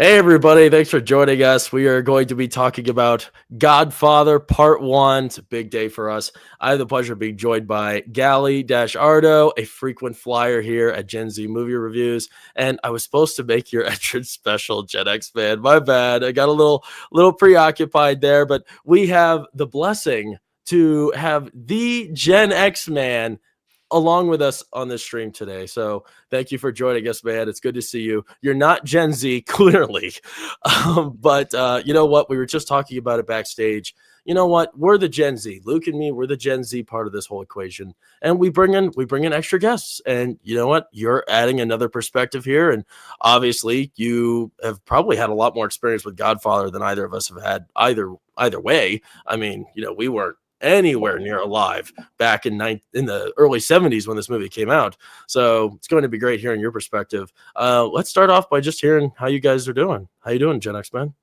Hey, everybody. Thanks for joining us. We are going to be talking about Godfather Part 1. It's a big day for us. I have the pleasure of being joined by Gally-Ardo, a frequent flyer here at Gen Z Movie Reviews. And I was supposed to make your entrance special, Gen X man. My bad. I got a little preoccupied there, but we have the blessing to have the Gen X man along with us on this stream today. So thank you for joining us, man. It's good to see you. You're not Gen Z, clearly. But you know what? We were just talking about it backstage. You know what? We're the Gen Z. Luke and me, we're the Gen Z part of this whole equation. And we bring in extra guests. And you know what? You're adding another perspective here. And obviously you have probably had a lot more experience with Godfather than either of us have had either way. I mean, we weren't anywhere near alive back in the early 70s when this movie came out. So it's going to be great hearing your perspective. Let's start off by just hearing how you guys are doing. How you doing, Gen X man?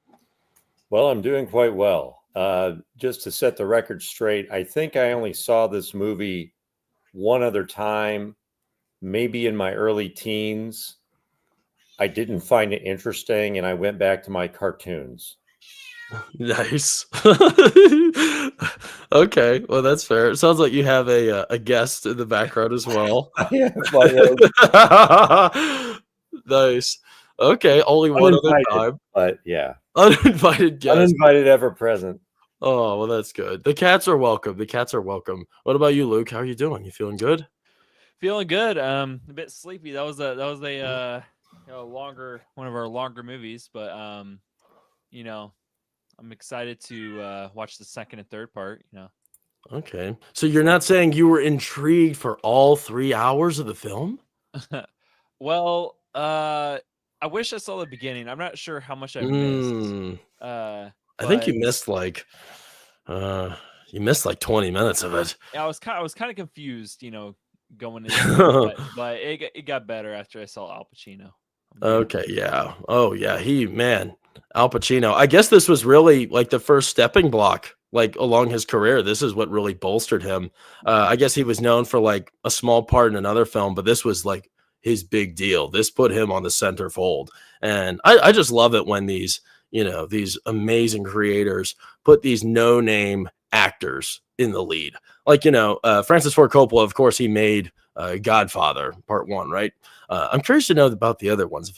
Well, I'm doing quite well. Just to set the record straight, I think I only saw this movie one other time, maybe in my early teens. I didn't find it interesting, and I went back to my cartoons. Nice. Okay, well that's fair. It sounds like you have a guest in the background as well. I have my own Nice. Okay, only one other uninvited, time. but yeah, Uninvited guest. uninvited ever present. Oh, well, that's good. The cats are welcome. The cats are welcome. What about you, Luke? How are you doing? You feeling good? Feeling good. A bit sleepy. That was a longer one of our longer movies, but you know, I'm excited to watch the second and third part. Okay. So you're not saying you were intrigued for all 3 hours of the film? Well, I wish I saw the beginning. I'm not sure how much I missed. Mm, I think But you missed like 20 minutes of it. I was kind of confused, going into it, but it got better after I saw Al Pacino. Okay, yeah. Oh, yeah. Al Pacino. I guess this was really like the first stepping block, like along his career. This is what really bolstered him. I guess he was known for like a small part in another film, but this was like his big deal. This put him on the centerfold. And I just love it when these amazing creators put these no-name actors in the lead. Like, Francis Ford Coppola, of course, he made Godfather Part 1, right? I'm curious to know about the other ones, if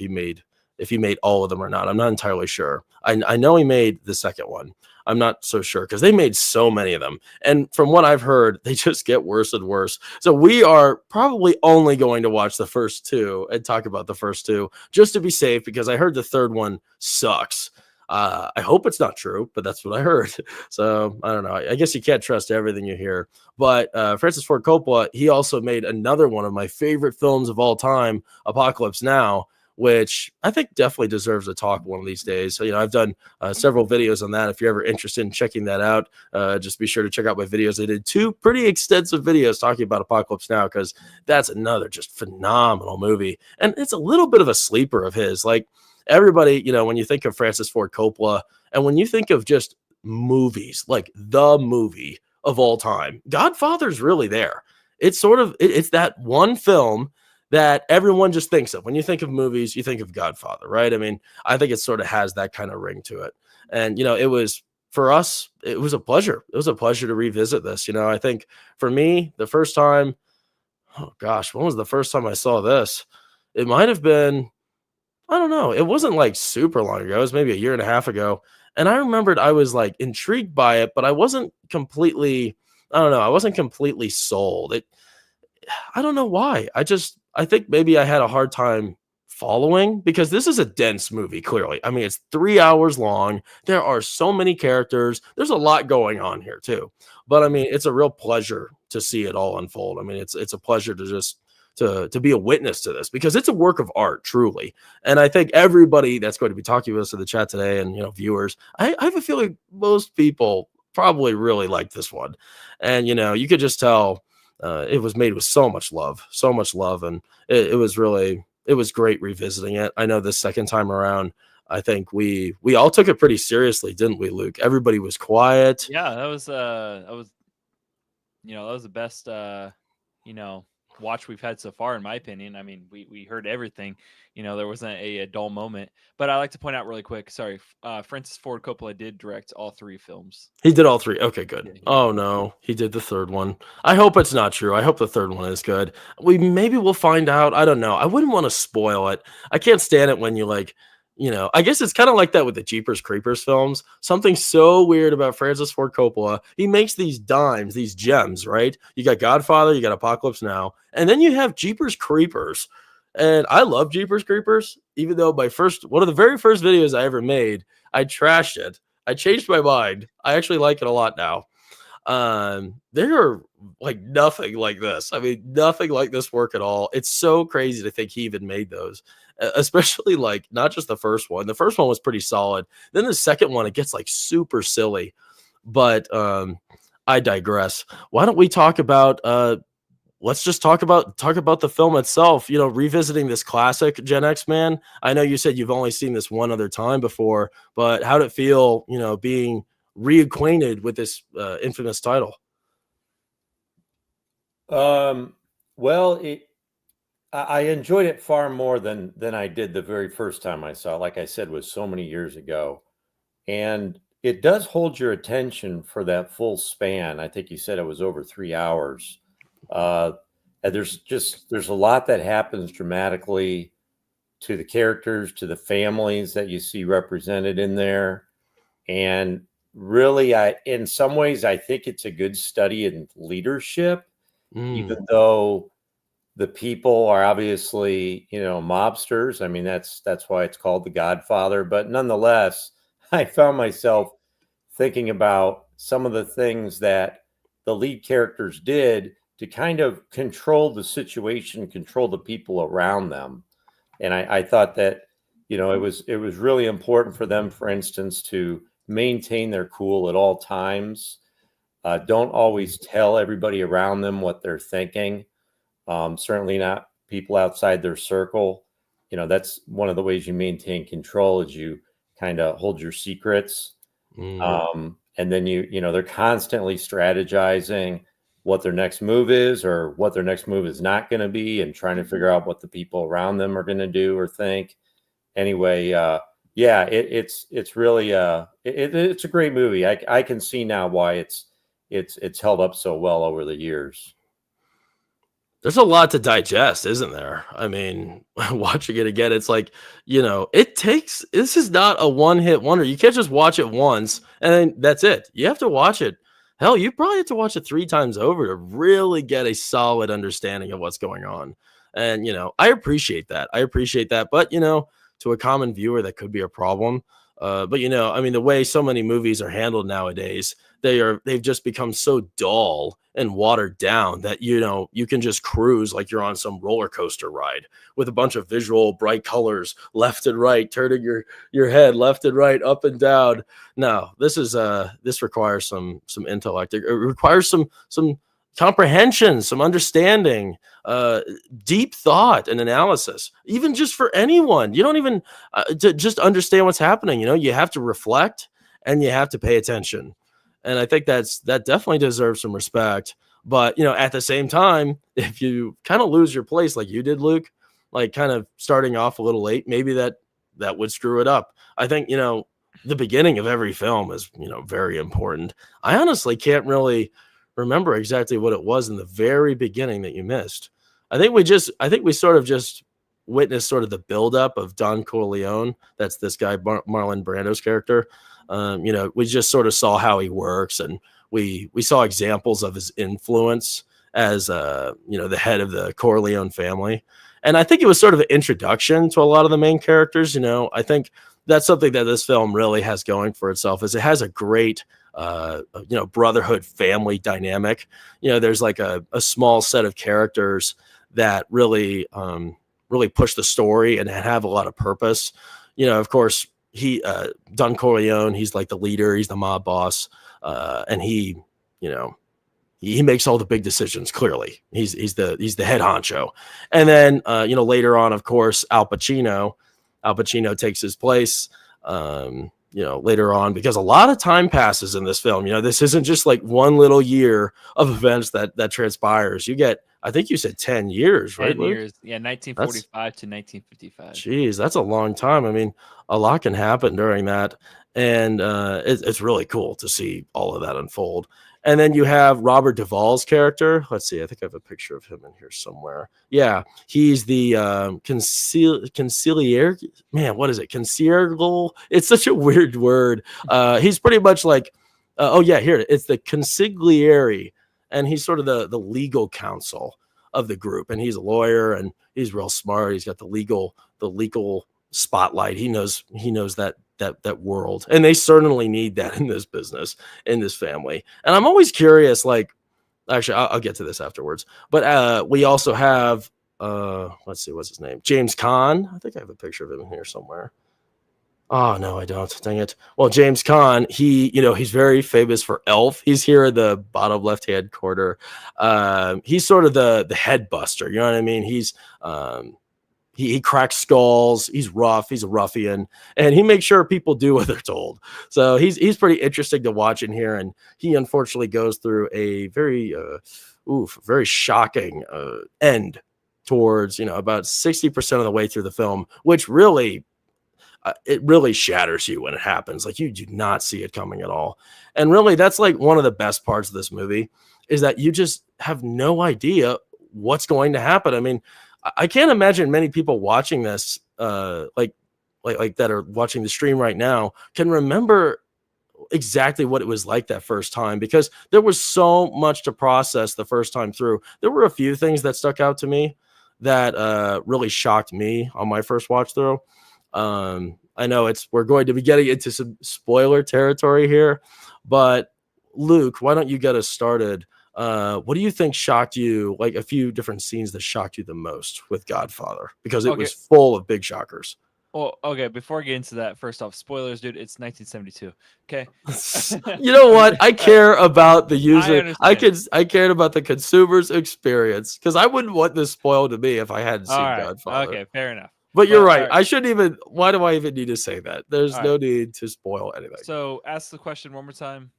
he made all of them or not. I'm not entirely sure. I know he made the second one. I'm not so sure because they made so many of them. And from what I've heard, they just get worse and worse. So we are probably only going to watch the first two and talk about the first two just to be safe because I heard the third one sucks. I hope it's not true, but that's what I heard. So I don't know. I guess you can't trust everything you hear. But Francis Ford Coppola, he also made another one of my favorite films of all time, Apocalypse Now, which I think definitely deserves a talk one of these days. So, I've done several videos on that. If you're ever interested in checking that out, just be sure to check out my videos. I did two pretty extensive videos talking about Apocalypse Now because that's another just phenomenal movie. And it's a little bit of a sleeper of his. Like everybody, when you think of Francis Ford Coppola and when you think of just movies, like the movie of all time, Godfather's really there. It's that one film that everyone just thinks of. When you think of movies, you think of Godfather, right? I mean, I think it sort of has that kind of ring to it. And, it was for us, it was a pleasure. It was a pleasure to revisit this. I think for me, the first time, oh gosh, when was the first time I saw this? It might have been, I don't know. It wasn't like super long ago. It was maybe a year and a half ago. And I remembered I was like intrigued by it, but I wasn't completely, I don't know, I wasn't completely sold. I don't know why. I think maybe I had a hard time following because this is a dense movie, clearly. I mean, it's 3 hours long. There are so many characters. There's a lot going on here too. But I mean, it's a real pleasure to see it all unfold. I mean, it's a pleasure to just to be a witness to this because it's a work of art, truly. And I think everybody that's going to be talking with us in the chat today and viewers, I have a feeling most people probably really like this one. And you could just tell it was made with so much love, and it was great revisiting it. I know this second time around, I think we all took it pretty seriously, didn't we, Luke? Everybody was quiet. Yeah, that was the best watch we've had so far, in my opinion. I mean, we heard everything. There wasn't a dull moment. But I like to point out really quick. Sorry, Francis Ford Coppola did direct all 3 films. He did all 3. Okay, good. Yeah, he Oh did. no, he did the 3rd one. I hope it's not true. I hope the 3rd one is good. Maybe we'll find out. I don't know. I wouldn't want to spoil it. I can't stand it when you I guess it's kind of like that with the Jeepers Creepers films. Something so weird about Francis Ford Coppola. He makes these dimes, these gems, right? You got Godfather, you got Apocalypse Now, and then you have Jeepers Creepers. And I love Jeepers Creepers, even though one of the very first videos I ever made, I trashed it. I changed my mind. I actually like it a lot now. They are like nothing like this. I mean, nothing like this work at all. It's so crazy to think he even made those, especially like not just the first one. The first one was pretty solid. Then the second one, it gets like super silly. But I digress. Why don't we talk about let's just talk about the film itself, revisiting this classic Gen X, man. I know you said you've only seen this one other time before, but how'd it feel, being reacquainted with this infamous title? Well, I enjoyed it far more than I did the very first time I saw it. Like I said, was so many years ago, and it does hold your attention for that full span. I think you said it was over 3 hours. And there's a lot that happens dramatically to the characters, to the families that you see represented in there. And really, in some ways, I think it's a good study in leadership, even though the people are obviously, mobsters. I mean, that's why it's called The Godfather. But nonetheless, I found myself thinking about some of the things that the lead characters did to kind of control the situation, control the people around them. And I thought that, it was really important for them, for instance, to maintain their cool at all times. Don't always tell everybody around them what they're thinking. Certainly not people outside their circle. That's one of the ways you maintain control, is you kind of hold your secrets. And then they're constantly strategizing what their next move is, or what their next move is not going to be, and trying to figure out what the people around them are going to do or think. Anyway, yeah, it's really it's a great movie. I can see now why it's held up so well over the years. There's a lot to digest, isn't there? I mean, watching it again, it's like, this is not a one-hit wonder. You can't just watch it once and then that's it. You have to watch it. Hell, you probably have to watch it 3 times over to really get a solid understanding of what's going on. And, I appreciate that. But, to a common viewer, that could be a problem. But, I mean, the way so many movies are handled nowadays, they've just become so dull and watered down that, you can just cruise like you're on some roller coaster ride with a bunch of visual bright colors left and right, turning your head left and right, up and down. No, this requires some intellect. It requires some comprehension, some understanding, deep thought and analysis, even just for anyone. You don't even to just understand what's happening. You have to reflect and you have to pay attention. And I think that definitely deserves some respect. But, at the same time, if you kind of lose your place like you did, Luke, like kind of starting off a little late, maybe that would screw it up. I think, the beginning of every film is, very important. I honestly can't really remember exactly what it was in the very beginning that you missed. I think we sort of just witnessed sort of the buildup of Don Corleone. That's this guy, Marlon Brando's character. We just sort of saw how he works, and we saw examples of his influence as the head of the Corleone family. And I think it was sort of an introduction to a lot of the main characters. I think that's something that this film really has going for itself, is it has a great brotherhood family dynamic. There's like a small set of characters that really push the story and have a lot of purpose. Of course, Don Corleone, he's like the leader, he's the mob boss, and he makes all the big decisions. Clearly, he's the head honcho. And then later on, of course, Al Pacino takes his place. Later on, because a lot of time passes in this film. This isn't just like one little year of events that transpires. You get I think you said 10 years, right, 10 Luke? years. Yeah, That's 1945 to 1955. Geez, that's a long time. I mean, a lot can happen during that, and it's really cool to see all of that unfold. And then you have Robert Duvall's character. Let's see, I think I have a picture of him in here somewhere. Yeah, he's the conciliar. Man, what is it? Conciliar. It's such a weird word. He's pretty much like, oh yeah, here it's the consigliere, and he's sort of the legal counsel of the group, and he's a lawyer and he's real smart. He's got the legal spotlight. He knows that world, and they certainly need that in this business, in this family. And I'm always curious, like, actually I'll get to this afterwards, but we also have let's see, what's his name, James Caan. I think I have a picture of him in here somewhere. Oh no, I don't. Dang it. Well, James Caan, he's very famous for Elf. He's here in the bottom left-hand corner. He's sort of the head buster. You know what I mean? He's he cracks skulls. He's rough. He's a ruffian, and he makes sure people do what they're told. So he's pretty interesting to watch in here. And he unfortunately goes through a very shocking end towards about 60% of the way through the film, which really it really shatters you when it happens. Like, you do not see it coming at all. And really, that's like one of the best parts of this movie, is that you just have no idea what's going to happen. I mean, I can't imagine many people watching this, like that are watching the stream right now, can remember exactly what it was like that first time, because there was so much to process the first time through. There were a few things that stuck out to me that really shocked me on my first watch through. I know we're going to be getting into some spoiler territory here, but Luke, why don't you get us started? What do you think shocked you? Like, a few different scenes that shocked you the most with Godfather, because it was full of big shockers. Well, okay, before I get into that, first off, spoilers, dude, it's 1972. Okay. You know what? I care about the user. I cared about the consumer's experience, because I wouldn't want this spoiled to me if I hadn't seen Godfather. Okay, fair enough. But you're right. I shouldn't even. Why do I even need to say that? There's no need to spoil anything. So ask the question one more time.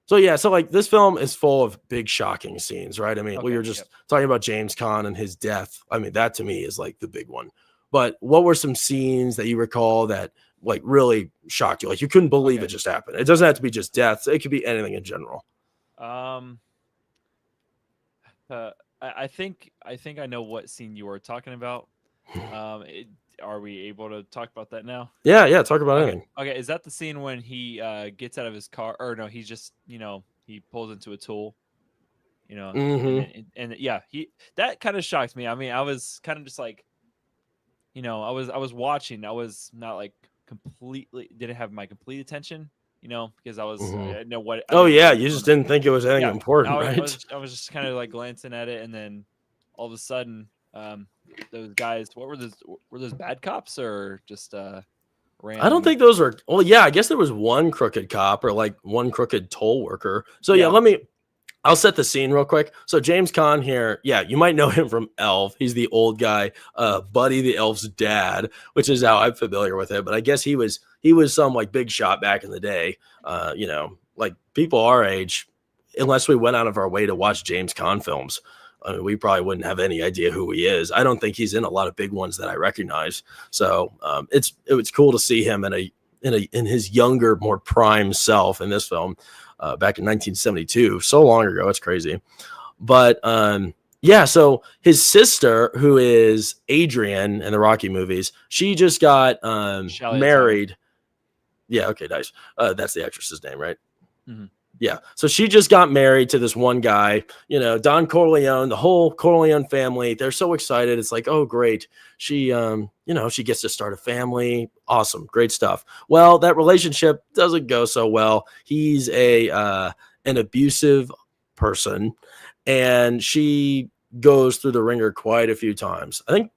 So yeah, so like, this film is full of big shocking scenes, right? I mean, we were just talking about James Caan and his death. I mean, that to me is like the big one. But what were some scenes that you recall that like really shocked you? Like, you couldn't believe it just happened. It doesn't have to be just deaths. It could be anything in general. I think I know what scene you were talking about. Are we able to talk about that now? Yeah, talk about anything. Okay, is that the scene when he gets out of his car, or no, he's just he pulls into a tool, and yeah, that kind of shocked me. I mean, I was kind of just like, I was watching. I was not like completely, didn't have my complete attention, because I was I know what. You just didn't think it was anything important, right? I was just kind of like glancing at it, and then all of a sudden, those guys, what were those bad cops, or just random? I don't think those were. Well, yeah, I guess there was one crooked cop, or like one crooked toll worker. So yeah, I'll set the scene real quick. So James Caan here, yeah, you might know him from Elf. He's the old guy, Buddy the Elf's dad, which is how I'm familiar with him. But I guess he was some like big shot back in the day. Like, people our age, unless we went out of our way to watch James Caan films, I mean, we probably wouldn't have any idea who he is. I don't think he's in a lot of big ones that I recognize. So it was cool to see him in his younger, more prime self in this film. Back in 1972, so long ago, it's crazy. But yeah, so his sister, who is Adrian in the Rocky movies, she just got married. Yeah, okay, nice. That's the actress's name, right? Mm-hmm. Yeah, so she just got married to this one guy, Don Corleone, the whole Corleone family. They're so excited. It's like, oh, great. She, she gets to start a family. Awesome. Great stuff. Well, that relationship doesn't go so well. He's an abusive person, and she goes through the ringer quite a few times. I think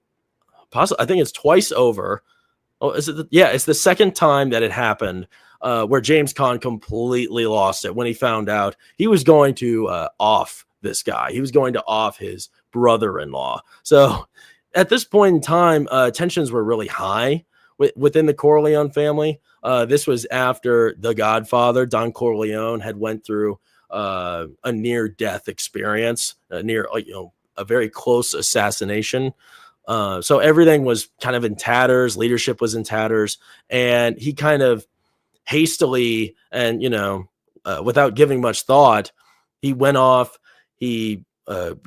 it's twice over. Oh, is it? It's the second time that it happened. Where James Caan completely lost it when he found out he was going to off this guy. He was going to off his brother-in-law. So at this point in time, tensions were really high within the Corleone family. This was after The Godfather. Don Corleone had went through a near-death experience, a very close assassination. So everything was kind of in tatters. Leadership was in tatters, and he kind of hastily and without giving much thought, he went off. He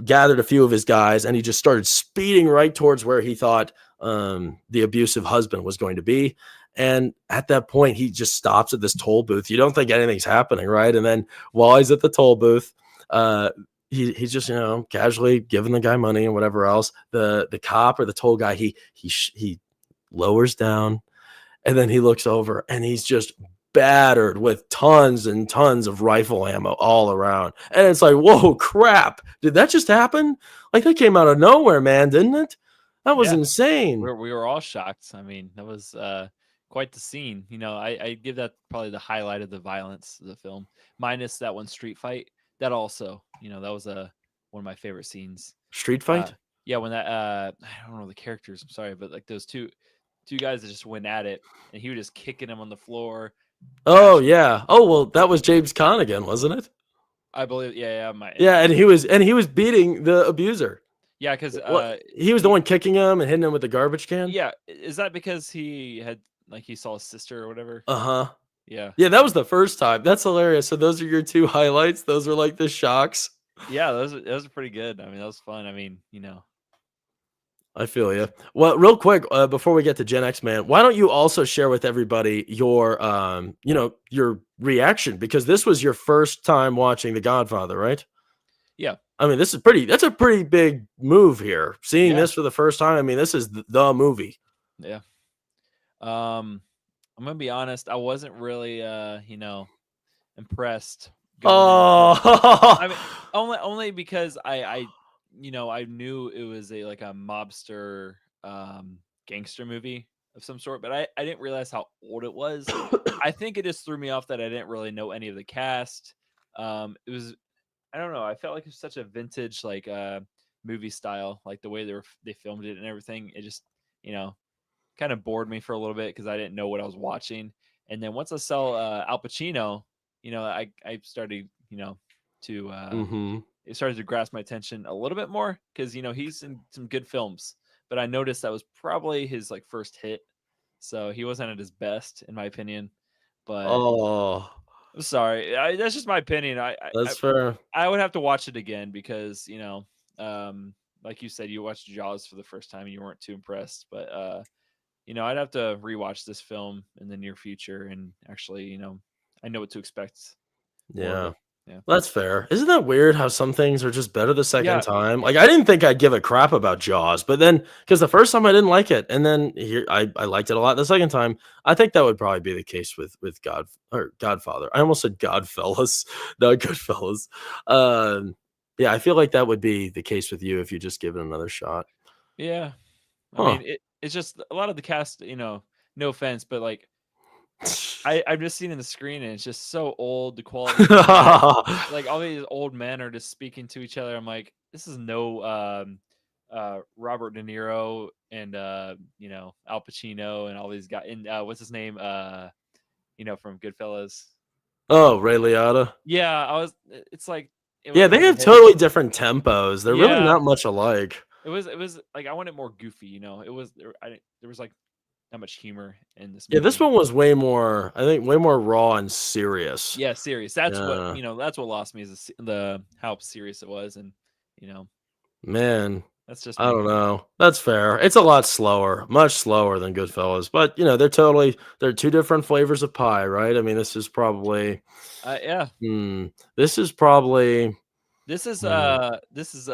gathered a few of his guys, and he just started speeding right towards where he thought the abusive husband was going to be. And at that point, he just stops at this toll booth. You don't think anything's happening, right? And then while he's at the toll booth, he's just casually giving the guy money and whatever else. The cop or the toll guy, he lowers down, and then he looks over, and he's just battered with tons and tons of rifle ammo all around. And it's like, whoa, crap! Did that just happen? Like, that came out of nowhere, man, didn't it? That was insane. We were all shocked. I mean, that was quite the scene. I give that probably the highlight of the violence of the film, minus that one street fight. That also, that was one of my favorite scenes. Street fight? Yeah, when that I don't know the characters. I'm sorry, but like those two guys that just went at it, and he was just kicking him on the floor. Oh yeah. Oh well, that was James Caan again, wasn't it? I believe. Yeah. And he was beating the abuser. Yeah, because he was the one kicking him and hitting him with the garbage can. Yeah, is that because he saw his sister or whatever? Yeah, that was the first time. That's hilarious. So those are your two highlights. Those are like the shocks. Yeah, those are pretty good. I mean, that was fun. I mean, I feel you. Well, real quick, before we get to Gen X, man, why don't you also share with everybody your your reaction, because this was your first time watching The Godfather, right? Yeah. I mean, that's a pretty big move here. Seeing this for the first time, I mean, this is the movie. Yeah. I'm gonna be honest. I wasn't really, impressed. I mean, only because I knew it was a mobster, gangster movie of some sort, but I didn't realize how old it was. I think it just threw me off that I didn't really know any of the cast. It was, I don't know. I felt like it was such a vintage movie style, like the way they filmed it and everything. It just kind of bored me for a little bit because I didn't know what I was watching. And then once I saw Al Pacino, I started to it started to grasp my attention a little bit more because he's in some good films, but I noticed that was probably his first hit, so he wasn't at his best in my opinion. But I'm sorry. That's just my opinion. That's fair. I would have to watch it again because, like you said, you watched Jaws for the first time and you weren't too impressed. But, I'd have to rewatch this film in the near future and actually, I know what to expect. Yeah. That's fair. Isn't that weird how some things are just better the second time? Like, I didn't think I'd give a crap about Jaws, but then because the first time I didn't like it, and then here I liked it a lot the second time. I think that would probably be the case with Godfather. I almost said Godfellas, not Goodfellas. Yeah, I feel like that would be the case with you if you just give it another shot. Yeah. I mean, it's just a lot of the cast, no offense, but I'm just seeing in the screen and it's just so old. The quality, like all these old men are just speaking to each other. I'm like, this is no Robert De Niro and Al Pacino and all these guys. And what's his name? From Goodfellas. Oh, Ray Liotta. Yeah, it's like they have totally different tempos. They're really not much alike. It was like I wanted more goofy. It was there was not much humor in this movie. Yeah, this one was way more raw and serious. Yeah, serious. That's what that's what lost me is how serious it was, and man, that's just I don't know. That's fair. It's a lot slower, much slower than Goodfellas, but they're two different flavors of pie, right? I mean, this is probably this is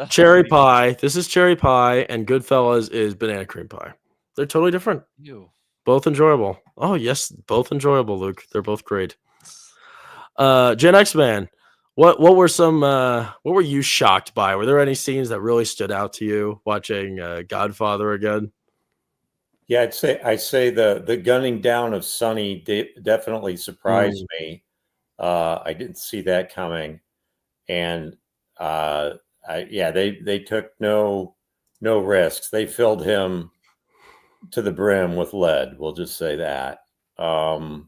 cherry pie. This is cherry pie, and Goodfellas is banana cream pie. They're totally different. Ew. Both enjoyable. Oh, yes, both enjoyable, Luke. They're both great. Gen X man, what were you shocked by? Were there any scenes that really stood out to you watching Godfather again? Yeah, I'd say the gunning down of Sonny definitely surprised me. I didn't see that coming, and they took no risks. They filled him to the brim with lead. We'll just say that. I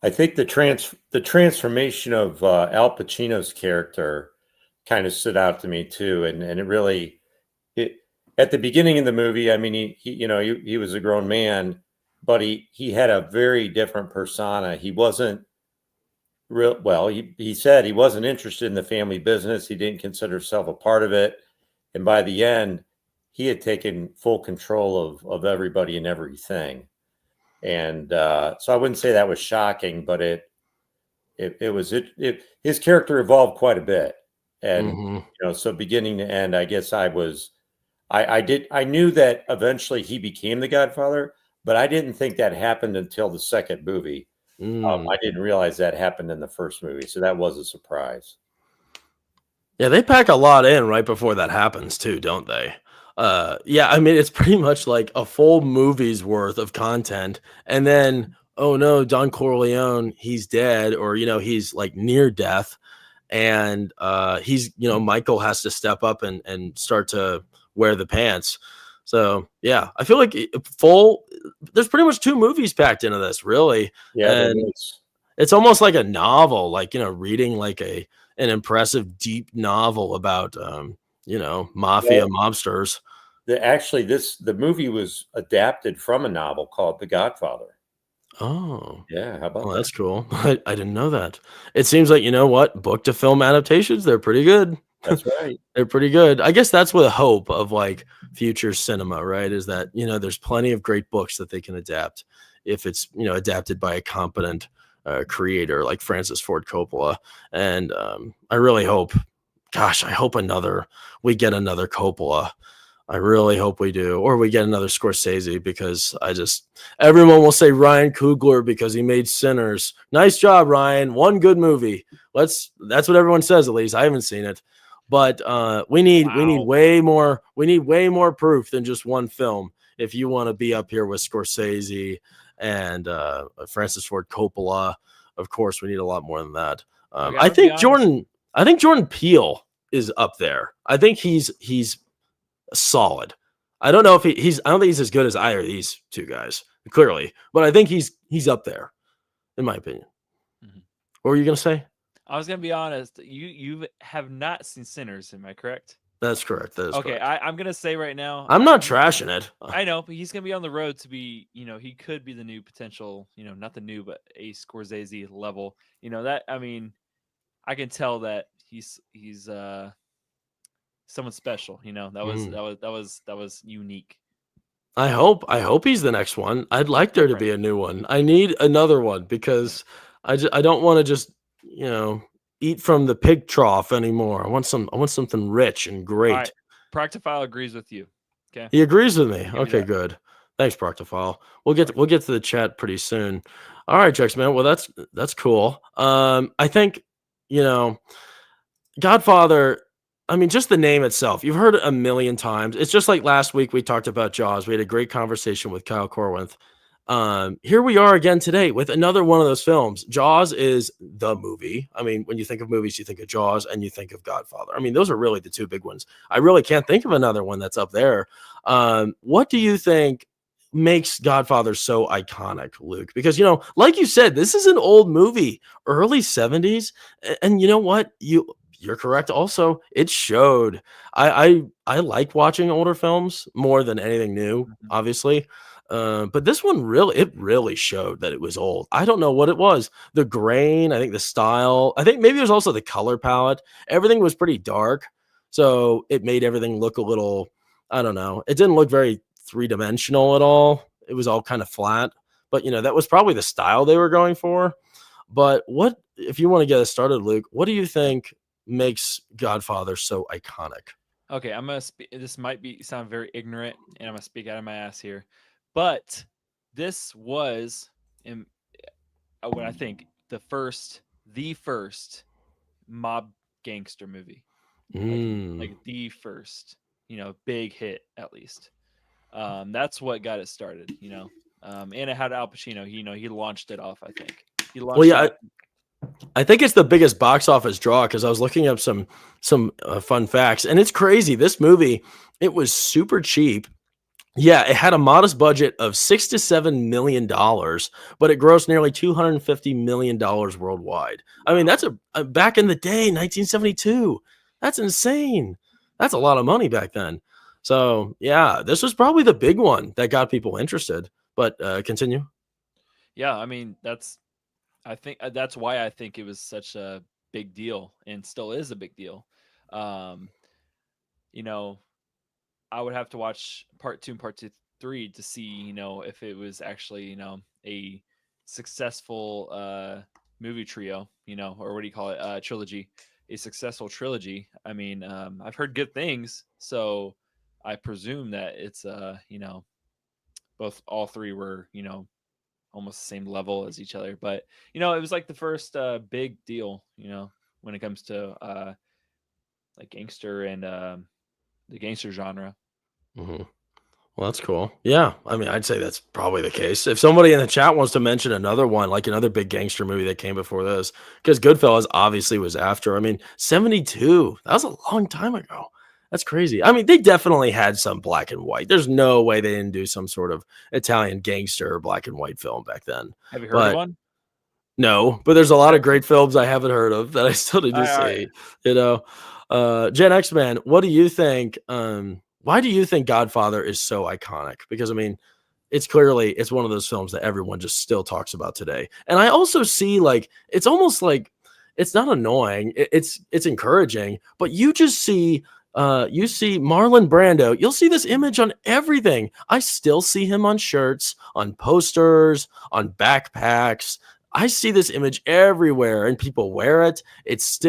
think the transformation of Al Pacino's character kind of stood out to me too, and it really it at the beginning of the movie. I mean, he was a grown man, but he had a very different persona. He wasn't real well. He said he wasn't interested in the family business. He didn't consider himself a part of it, and by the end, he had taken full control of everybody and everything. And so I wouldn't say that was shocking, but his character evolved quite a bit. And so beginning to end, I guess I knew that eventually he became the Godfather, but I didn't think that happened until the second movie. I didn't realize that happened in the first movie, so that was a surprise. Yeah, they pack a lot in right before that happens too, don't they? Yeah, I mean, it's pretty much like a full movie's worth of content, and then, oh no, Don Corleone, he's dead, or he's like near death, and Michael has to step up and start to wear the pants. So yeah, I feel like there's pretty much 2 movies packed into this, really. Yeah, And it's almost like a novel, like reading like an impressive deep novel about mafia mobsters. The movie was adapted from a novel called The Godfather. Oh, yeah, how about that? That's cool. I didn't know that. It seems like, book to film adaptations, they're pretty good. That's right. They're pretty good. I guess that's with hope of like future cinema, right? Is that, there's plenty of great books that they can adapt if it's, adapted by a competent creator like Francis Ford Coppola. And I really hope, I hope we get another Coppola. I really hope we do, or we get another Scorsese, because everyone will say Ryan Coogler because he made Sinners. Nice job, Ryan. One good movie. That's what everyone says, at least. I haven't seen it, but we need way more proof than just one film if you want to be up here with Scorsese and Francis Ford Coppola. Of course, we need a lot more than that. I think Jordan Peele is up there. I think he's solid. I don't know if I don't think he's as good as either of these 2 guys, clearly, but I think he's up there, in my opinion. Mm-hmm. What were you gonna say? I was gonna be honest. You have not seen Sinners, am I correct? That's correct. That is okay. Correct. I'm gonna say right now, I'm not trashing it. I know, but he's gonna be on the road to be. He could be the new potential. Not the new, but a Scorsese level. That. I mean, I can tell that he's someone special. That was unique. I hope he's the next one. I'd like there to be a new one. I need another one, because I don't want to just eat from the pig trough anymore. I want something rich and great. Right. Proctophile agrees with you. Okay, he agrees with me. Okay, good. Thanks, Proctophile. We'll get to the chat pretty soon. All right, Jex, man. Well, that's cool. I think Godfather. I mean, just the name itself, you've heard it a million times. It's just like last week we talked about Jaws. We had a great conversation with Kyle Corwinth. Here we are again today with another one of those films. Jaws is the movie. I mean, when you think of movies, you think of Jaws and you think of Godfather. I mean, those are really the 2 big ones. I really can't think of another one that's up there. What do you think makes Godfather so iconic, Luke? Because, like you said, this is an old movie, early 70s. And you know what? You're correct. Also, it showed. I like watching older films more than anything new, obviously. But this one really showed that it was old. I don't know what it was. The grain, I think the style, I think maybe it was also the color palette. Everything was pretty dark. So it made everything look a little, I don't know. It didn't look very 3-dimensional at all. It was all kind of flat. But, that was probably the style they were going for. But if you want to get us started, Luke, what do you think makes Godfather so iconic? Okay, I'm gonna this might sound very ignorant, and I'm gonna speak out of my ass here, but this was what I think the first mob gangster movie, like the first, big hit, at least. That's what got it started, and it had Al Pacino. He launched it off. I think he launched. I think it's the biggest box office draw, because I was looking up some fun facts, and it's crazy. This movie, it was super cheap. Yeah, it had a modest budget of $6 to $7 million, but it grossed nearly $250 million worldwide. I mean, that's back in the day, 1972. That's insane. That's a lot of money back then. So yeah, this was probably the big one that got people interested. But continue. Yeah, I mean I think that's why I think it was such a big deal and still is a big deal. Um, you know, I would have to watch part two and part three to see, if it was actually, a successful movie trio, or what do you call it, trilogy, a successful trilogy. I mean, I've heard good things, so I presume that it's, both all three were, almost the same level as each other. But it was like the first big deal, when it comes to like gangster and the gangster genre. Hmm. Well, that's cool. Yeah, I mean, I'd say that's probably the case. If somebody in the chat wants to mention another one, like another big gangster movie that came before this, because Goodfellas obviously was after. I mean, 72, that was a long time ago. That's crazy. I mean, they definitely had some black and white. There's no way they didn't do some sort of Italian gangster black and white film back then. Have you heard of But one? no, but there's a lot of great films I haven't heard of that I still need All to right, all right. see, you know? Gen X Man, what do you think, why do you think Godfather is so iconic? Because, I mean, it's one of those films that everyone just still talks about today. And I also see, like, it's almost like it's not annoying, it's encouraging, but you see Marlon Brando, you'll see this image on everything. I still see him on shirts, on posters, on backpacks. I see this image everywhere and people wear it. It's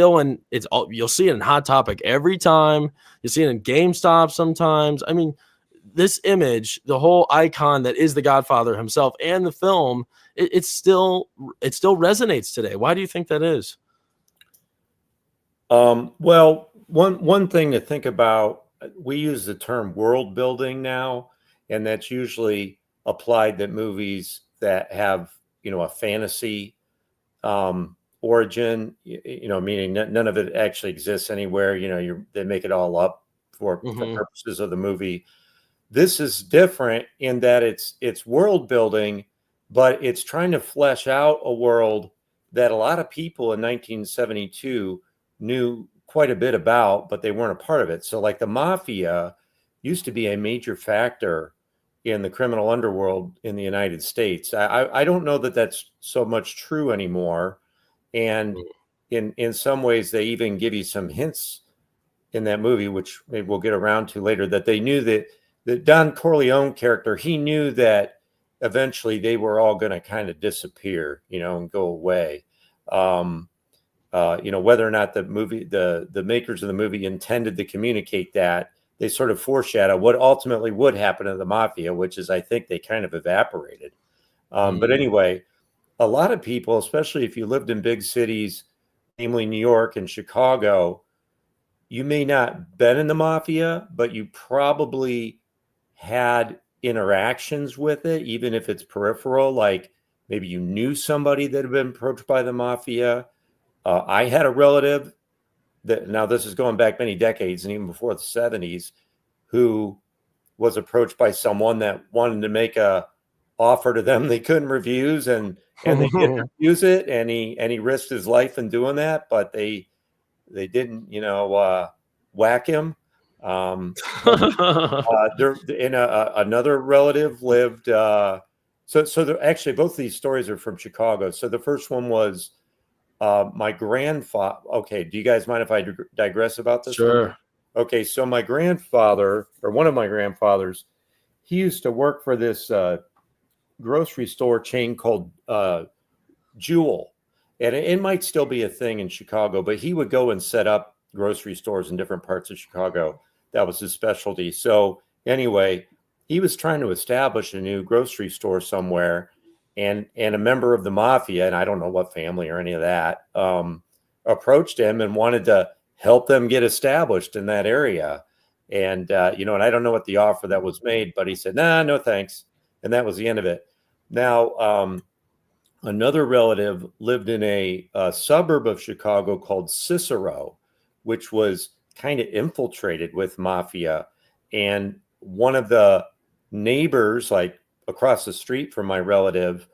all, you'll see it in Hot Topic every time. You see it in GameStop sometimes. I mean, this image, the whole icon that is the Godfather himself and the film, it still resonates today. Why do you think that is? Well, one thing to think about, we use the term world building now, and that's usually applied to movies that have, a fantasy origin, meaning none of it actually exists anywhere. They make it all up for Hmm. purposes of the movie. This is different in that it's world building, but it's trying to flesh out a world that a lot of people in 1972 knew quite a bit about, but they weren't a part of it. So, like the mafia used to be a major factor in the criminal underworld in the United States. I don't know that that's so much true anymore. And in some ways, they even give you some hints in that movie, which maybe we'll get around to later, that they knew that the Don Corleone character, he knew that eventually they were all going to kind of disappear, and go away. Whether or not the makers of the movie intended to communicate that, they sort of foreshadow what ultimately would happen to the mafia, which is, I think, they kind of evaporated. But anyway, a lot of people, especially if you lived in big cities, namely New York and Chicago, you may not have been in the mafia, but you probably had interactions with it, even if it's peripheral. Like maybe you knew somebody that had been approached by the mafia. I had a relative that, now this is going back many decades and even before the 70s, who was approached by someone that wanted to make a offer to them they couldn't refuse, and they did refuse it, and he risked his life in doing that, but they didn't whack him. There, in another relative lived. Actually, both of these stories are from Chicago. So the first one was my grandfather. Okay, do you guys mind if I digress about this one? Sure. Okay, so my grandfather, or one of my grandfathers, he used to work for this grocery store chain called Jewel. And it might still be a thing in Chicago, but he would go and set up grocery stores in different parts of Chicago. That was his specialty. So anyway, he was trying to establish a new grocery store somewhere, and a member of the mafia, and I don't know what family or any of that, approached him and wanted to help them get established in that area. And and I don't know what the offer that was made, but he said, "Nah, no thanks," and that was the end of it. Now, another relative lived in a suburb of Chicago called Cicero, which was kind of infiltrated with mafia. And one of the neighbors, like across the street from my relative,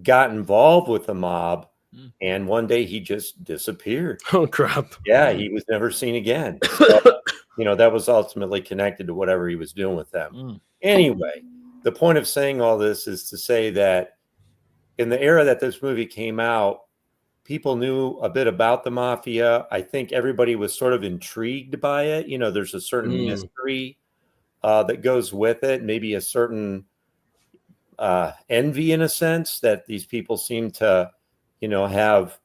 got involved with the mob Mm. and one day he just disappeared. Oh crap. Yeah, he was never seen again. So, that was ultimately connected to whatever he was doing with them. Mm. Anyway, the point of saying all this is to say that in the era that this movie came out, people knew a bit about the mafia. I think everybody was sort of intrigued by it. There's a certain mystery that goes with it, maybe a certain envy in a sense that these people seem to, have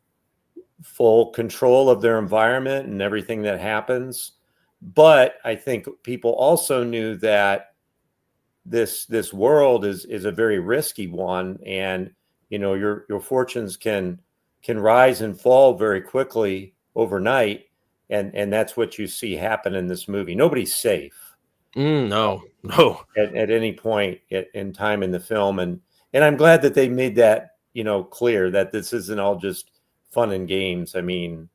full control of their environment and everything that happens. But I think people also knew that this world is a very risky one, and your fortunes can rise and fall very quickly overnight, and that's what you see happen in this movie. Nobody's safe No. at any point in time in the film, and I'm glad that they made that clear that this isn't all just fun and games. I mean,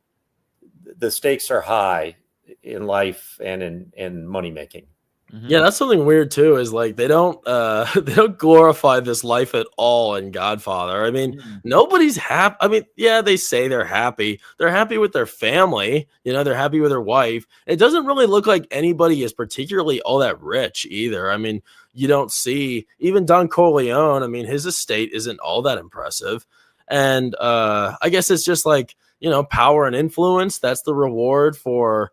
the stakes are high in life and in money making. Mm-hmm. Yeah, that's something weird too, is like they don't they don't glorify this life at all in Godfather. I mean, nobody's happy. I mean, yeah, they say they're happy. They're happy with their family, they're happy with their wife. It doesn't really look like anybody is particularly all that rich either. I mean, you don't see even Don Corleone. I mean, his estate isn't all that impressive. And I guess it's just like, power and influence. That's the reward for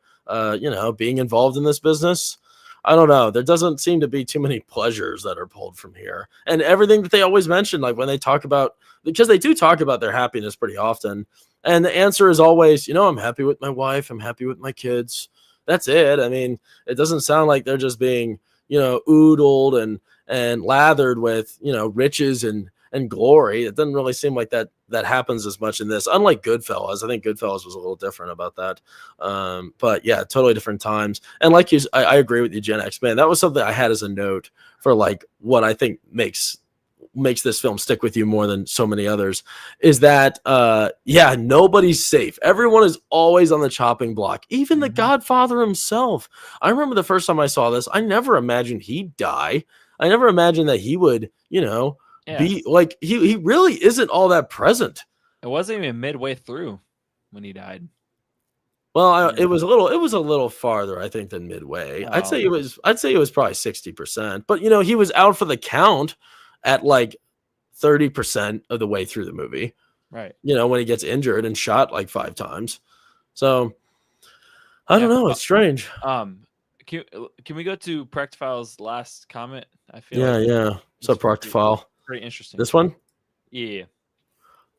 being involved in this business. I don't know. There doesn't seem to be too many pleasures that are pulled from here. And everything that they always mention, like when they talk about, because they do talk about their happiness pretty often. And the answer is always, I'm happy with my wife. I'm happy with my kids. That's it. I mean, it doesn't sound like they're just being, oodled and lathered with, riches and glory. It doesn't really seem like that happens as much in this, unlike Goodfellas. I think Goodfellas was a little different about that. But yeah, totally different times. And like I agree with you, Gen X, man. That was something I had as a note for like what I think makes this film stick with you more than so many others, is that nobody's safe. Everyone is always on the chopping block, even the Godfather himself. I remember the first time I saw this, I never imagined he'd die. I never imagined that he would, be like, he really isn't all that present. It wasn't even midway through when he died. Well, it was a little farther, I think, than midway. I'd say it was probably 60%, but he was out for the count at like 30% of the way through the movie. Right. When he gets injured and shot like 5 times. So I don't know. It's strange. Can we go to Practophile's last comment? I feel yeah. So Practophile. Pretty interesting. This one? Yeah.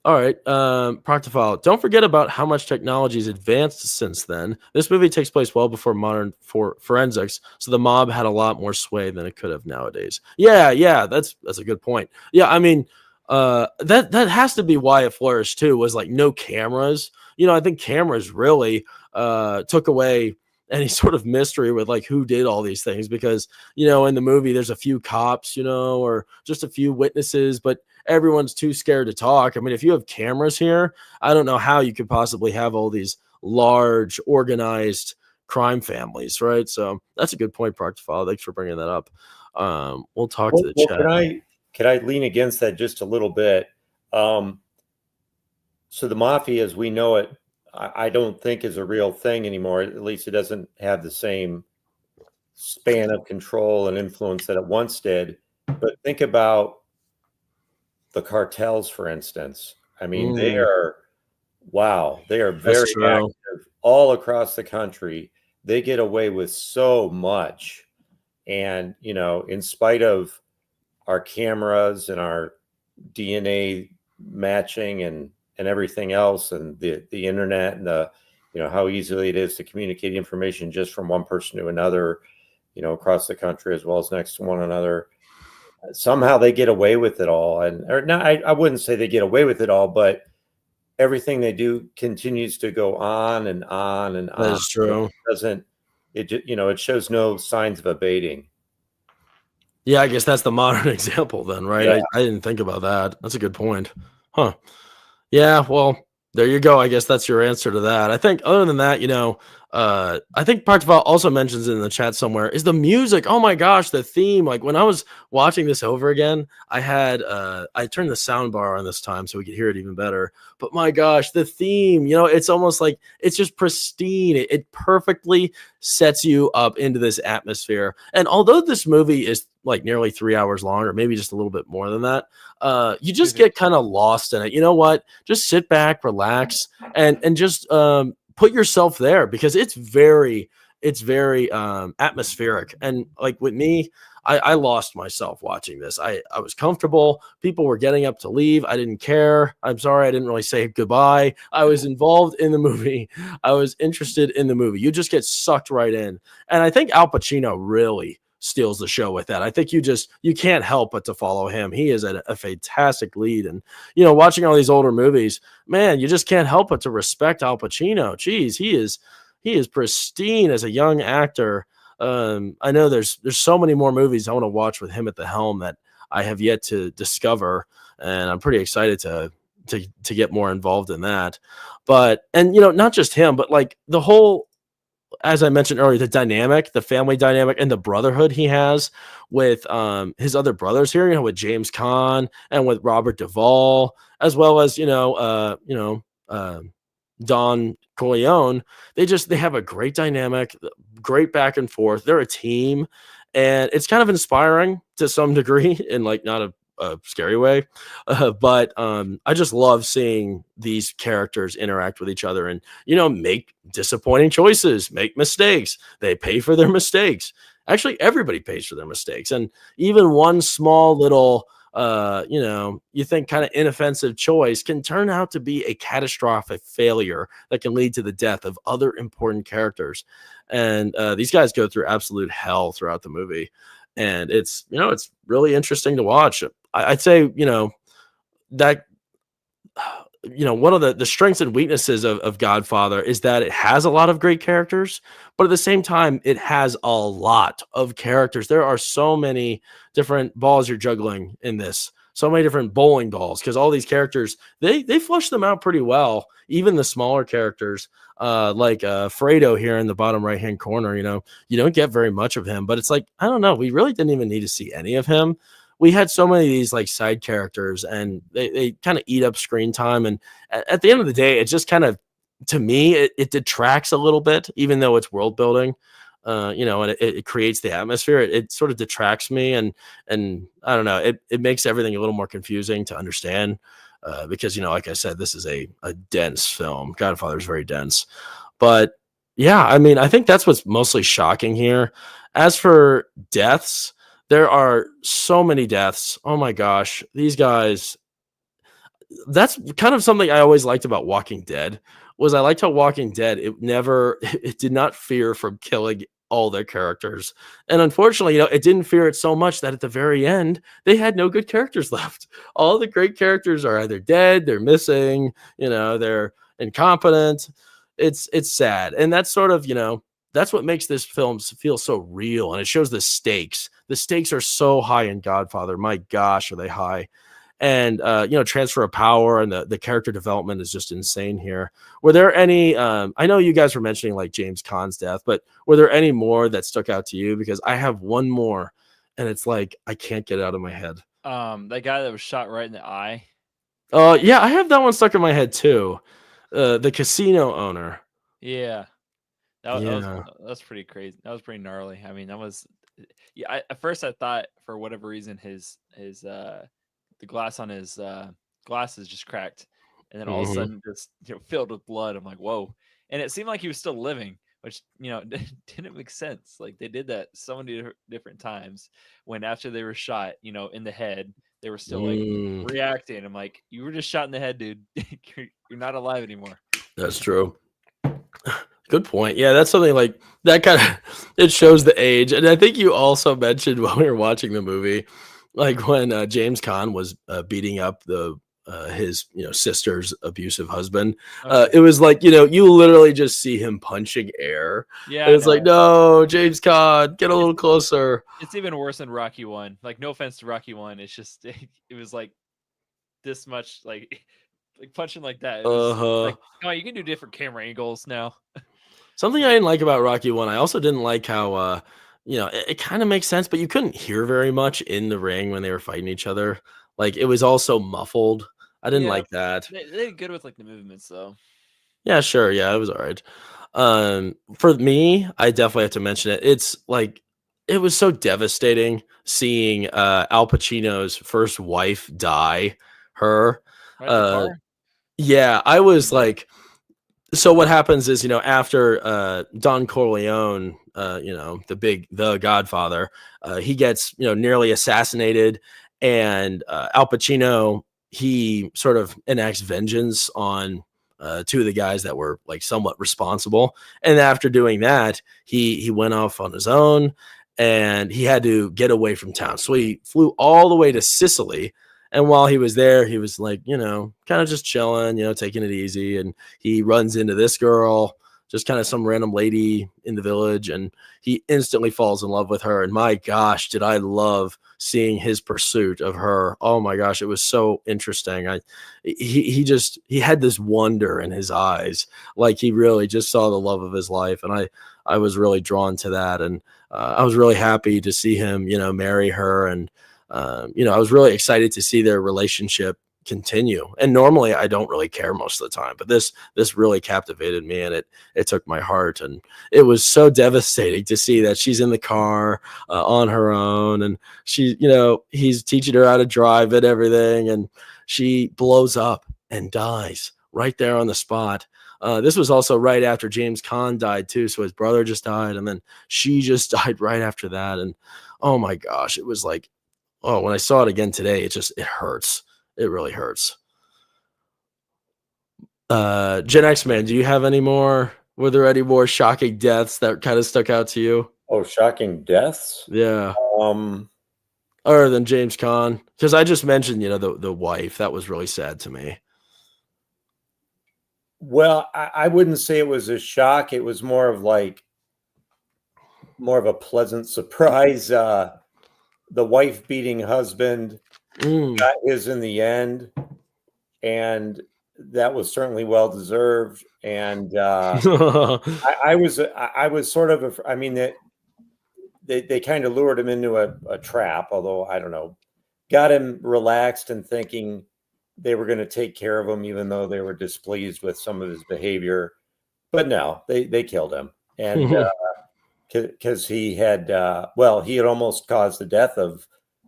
All right. Practophile. Don't forget about how much technology has advanced since then. This movie takes place well before modern forensics, so the mob had a lot more sway than it could have nowadays. Yeah. That's a good point. Yeah, I mean, that has to be why it flourished too, was like no cameras. I think cameras really took away any sort of mystery with like who did all these things, because in the movie there's a few cops, or just a few witnesses, but everyone's too scared to talk. I mean, if you have cameras here, I don't know how you could possibly have all these large organized crime families, right? So that's a good point, Proctophile. Thanks for bringing that up. We'll talk to the chat. Can I lean against that just a little bit? So the mafia as we know it, I don't think is a real thing anymore. At least it doesn't have the same span of control and influence that it once did. But think about the cartels, for instance. I mean, they are very active all across the country. They get away with so much. And, in spite of our cameras and our DNA matching and everything else, and the internet and how easily it is to communicate information just from one person to another, across the country as well as next to one another. Somehow they get away with it all. I wouldn't say they get away with it all, but everything they do continues to go on and on and on. That's true. It shows no signs of abating. Yeah, I guess that's the modern example then, right? Yeah. I didn't think about that. That's a good point. Huh. Yeah, well, There you go. I guess that's your answer to that. I think other than that, I think Partiva also mentions it in the chat somewhere is the music. Oh my gosh, the theme. Like when I was watching this over again, I turned the sound bar on this time so we could hear it even better. But my gosh, the theme, it's almost like it's just pristine. It perfectly sets you up into this atmosphere. And although this movie is like nearly 3 hours long, or maybe just a little bit more than that, you just get kind of lost in it. You know what? Just sit back, relax, and just put yourself there because it's very atmospheric. And like with me, I lost myself watching this. I was comfortable. People were getting up to leave. I didn't care. I'm sorry, I didn't really say goodbye. I was involved in the movie. I was interested in the movie. You just get sucked right in. And I think Al Pacino really steals the show with that. I think you can't help but to follow him. He is a fantastic lead. And watching all these older movies, man, you just can't help but to respect Al Pacino. Geez, he is pristine as a young actor. I know there's so many more movies I want to watch with him at the helm that I have yet to discover, and I'm pretty excited to get more involved in that. But not just him, but like the whole, as I mentioned earlier, the family dynamic and the brotherhood he has with his other brothers here, with James Caan and with Robert Duvall, as well as Don Corleone. They have a great dynamic, great back and forth. They're a team, and it's kind of inspiring to some degree in like not a scary way. But I just love seeing these characters interact with each other and, make disappointing choices, make mistakes. They pay for their mistakes. Actually, everybody pays for their mistakes. And even one small little, you think kind of inoffensive choice can turn out to be a catastrophic failure that can lead to the death of other important characters. And these guys go through absolute hell throughout the movie. And it's really interesting to watch. I'd say, that, one of the strengths and weaknesses of Godfather is that it has a lot of great characters, but at the same time, it has a lot of characters. There are so many different balls you're juggling in this, so many different bowling balls, because all these characters, they flush them out pretty well. Even the smaller characters, like Fredo here in the bottom right-hand corner, you don't get very much of him, but it's like, I don't know, we really didn't even need to see any of him. We had so many of these like side characters, and they kind of eat up screen time. And at the end of the day, it just kind of, to me, it detracts a little bit, even though it's world building, and it creates the atmosphere. It sort of detracts me, and I don't know, it makes everything a little more confusing to understand, because like I said, this is a dense film. Godfather is very dense, but yeah, I mean, I think that's what's mostly shocking here. As for deaths, there are so many deaths. Oh my gosh, these guys. That's kind of something I always liked about Walking Dead. Was I liked how Walking Dead, it did not fear from killing all their characters. And unfortunately, it didn't fear it so much that at the very end, they had no good characters left. All the great characters are either dead, they're missing, they're incompetent. It's sad. And that's sort of, that's what makes this film feel so real, and it shows the stakes. The stakes are so high in Godfather. My gosh, are they high? And transfer of power and the character development is just insane here. Were there any? I know you guys were mentioning like James Caan's death, but were there any more that stuck out to you? Because I have one more, and it's like I can't get it out of my head. That guy that was shot right in the eye. Yeah, I have that one stuck in my head too. The casino owner. Yeah. Yeah. That's pretty crazy. That was pretty gnarly. I mean, that was, yeah. At first, I thought for whatever reason his the glass on his glasses just cracked, and then all of a sudden just filled with blood. I'm like, whoa! And it seemed like he was still living, which didn't make sense. Like they did that so many different times. When after they were shot, in the head, they were still like reacting. I'm like, you were just shot in the head, dude. You're not alive anymore. That's true. Good point. Yeah, that's something like that kind of, it shows the age. And I think you also mentioned when we were watching the movie, like when James Caan was beating up his sister's abusive husband. Okay. It was like, you literally just see him punching air. Yeah, and it's like, no, James Caan, get a little closer. It's even worse than Rocky 1. Like, no offense to Rocky 1, it's just it was like this much like like punching like that. It was Uh-huh. like, oh, you can do different camera angles now. Something I didn't like about Rocky 1, I also didn't like how, it kinda makes sense, but you couldn't hear very much in the ring when they were fighting each other. Like, it was all so muffled. I didn't Yeah, like that. they did good with like the movements though. Yeah, sure, yeah, it was alright. For me, I definitely have to mention it. It's like it was so devastating seeing, Al Pacino's first wife die, her. Right in the Uh, car. yeah, I was like, so what happens is, after Don Corleone, the Godfather, he gets, nearly assassinated, and Al Pacino, he sort of enacts vengeance on two of the guys that were like somewhat responsible. And after doing that, he went off on his own, and he had to get away from town. So he flew all the way to Sicily. And while he was there, he was like, kind of just chilling, taking it easy. And he runs into this girl, just kind of some random lady in the village, and he instantly falls in love with her. And my gosh, did I love seeing his pursuit of her. Oh my gosh, it was so interesting. He had this wonder in his eyes, like he really just saw the love of his life. And I was really drawn to that. And I was really happy to see him, marry her. And I was really excited to see their relationship continue. And normally I don't really care most of the time, but this really captivated me, and it took my heart. And it was so devastating to see that she's in the car on her own, and she, he's teaching her how to drive and everything, and she blows up and dies right there on the spot. This was also right after James Caan died too, so his brother just died, and then she just died right after that. And oh my gosh, it was like, oh, when I saw it again today, it hurts. It really hurts. Gen X Man, do you have any more? Were there any more shocking deaths that kind of stuck out to you? Oh, shocking deaths. Yeah, Um, other than James Caan, because I just mentioned, the wife. That was really sad to me. well, I wouldn't say it was a shock. It was more of a pleasant surprise. The wife beating husband Mm. got his in the end, and that was certainly well deserved. And I was sort of, I mean, that they kind of lured him into a trap, although I don't know, got him relaxed and thinking they were going to take care of him, even though they were displeased with some of his behavior. But no, they killed him. And because he had, he had almost caused the death of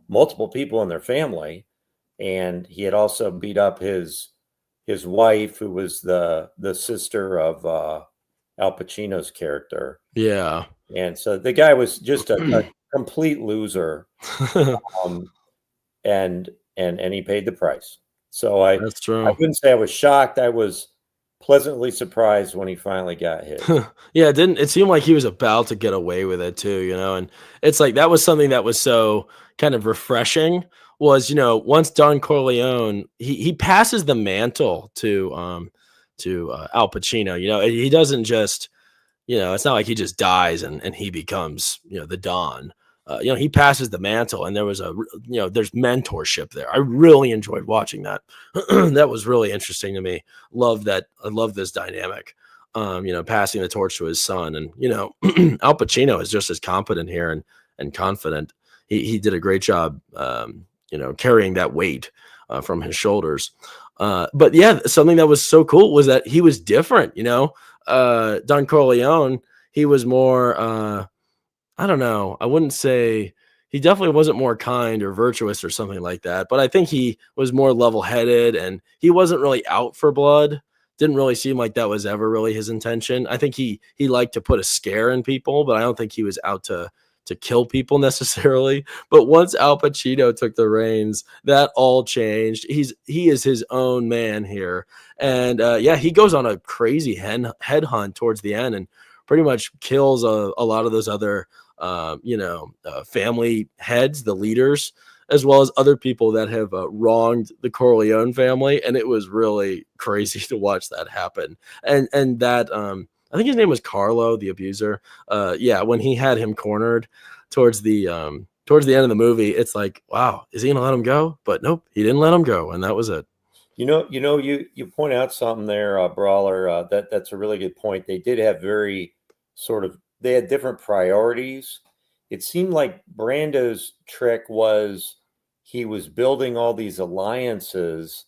multiple people in their family. And he had also beat up his wife, who was the sister of Al Pacino's character. Yeah. And so the guy was just a complete loser, and he paid the price. So I That's true. wouldn't say I was shocked. I was pleasantly surprised when he finally got hit. Yeah, it seemed like he was about to get away with it too, and it's like that was something that was so kind of refreshing, was, once Don Corleone, he passes the mantle to Al Pacino. He doesn't just, it's not like he just dies and he becomes, the Don. He passes the mantle, and there was there's mentorship there. I really enjoyed watching that. That was really interesting to me. Love that. I love this dynamic. Passing the torch to his son, and Al Pacino is just as competent here and confident. He did a great job, carrying that weight from his shoulders. But yeah, something that was so cool was that he was different. Don Corleone, he was more. I don't know. I wouldn't say, he definitely wasn't more kind or virtuous or something like that, but I think he was more level-headed, and he wasn't really out for blood. Didn't really seem like that was ever really his intention. I think he liked to put a scare in people, but I don't think he was out to kill people necessarily. But once Al Pacino took the reins, that all changed. He is his own man here. And he goes on a crazy headhunt towards the end, and pretty much kills a lot of those other family heads, the leaders, as well as other people that have wronged the Corleone family. And it was really crazy to watch that happen. And that, I think his name was Carlo, the abuser. When he had him cornered towards the end of the movie, it's like, wow, is he gonna let him go? But nope, he didn't let him go, and that was it. You point out something there, Brawler. That's a really good point. They did have they had different priorities. It seemed like Brando's trick was he was building all these alliances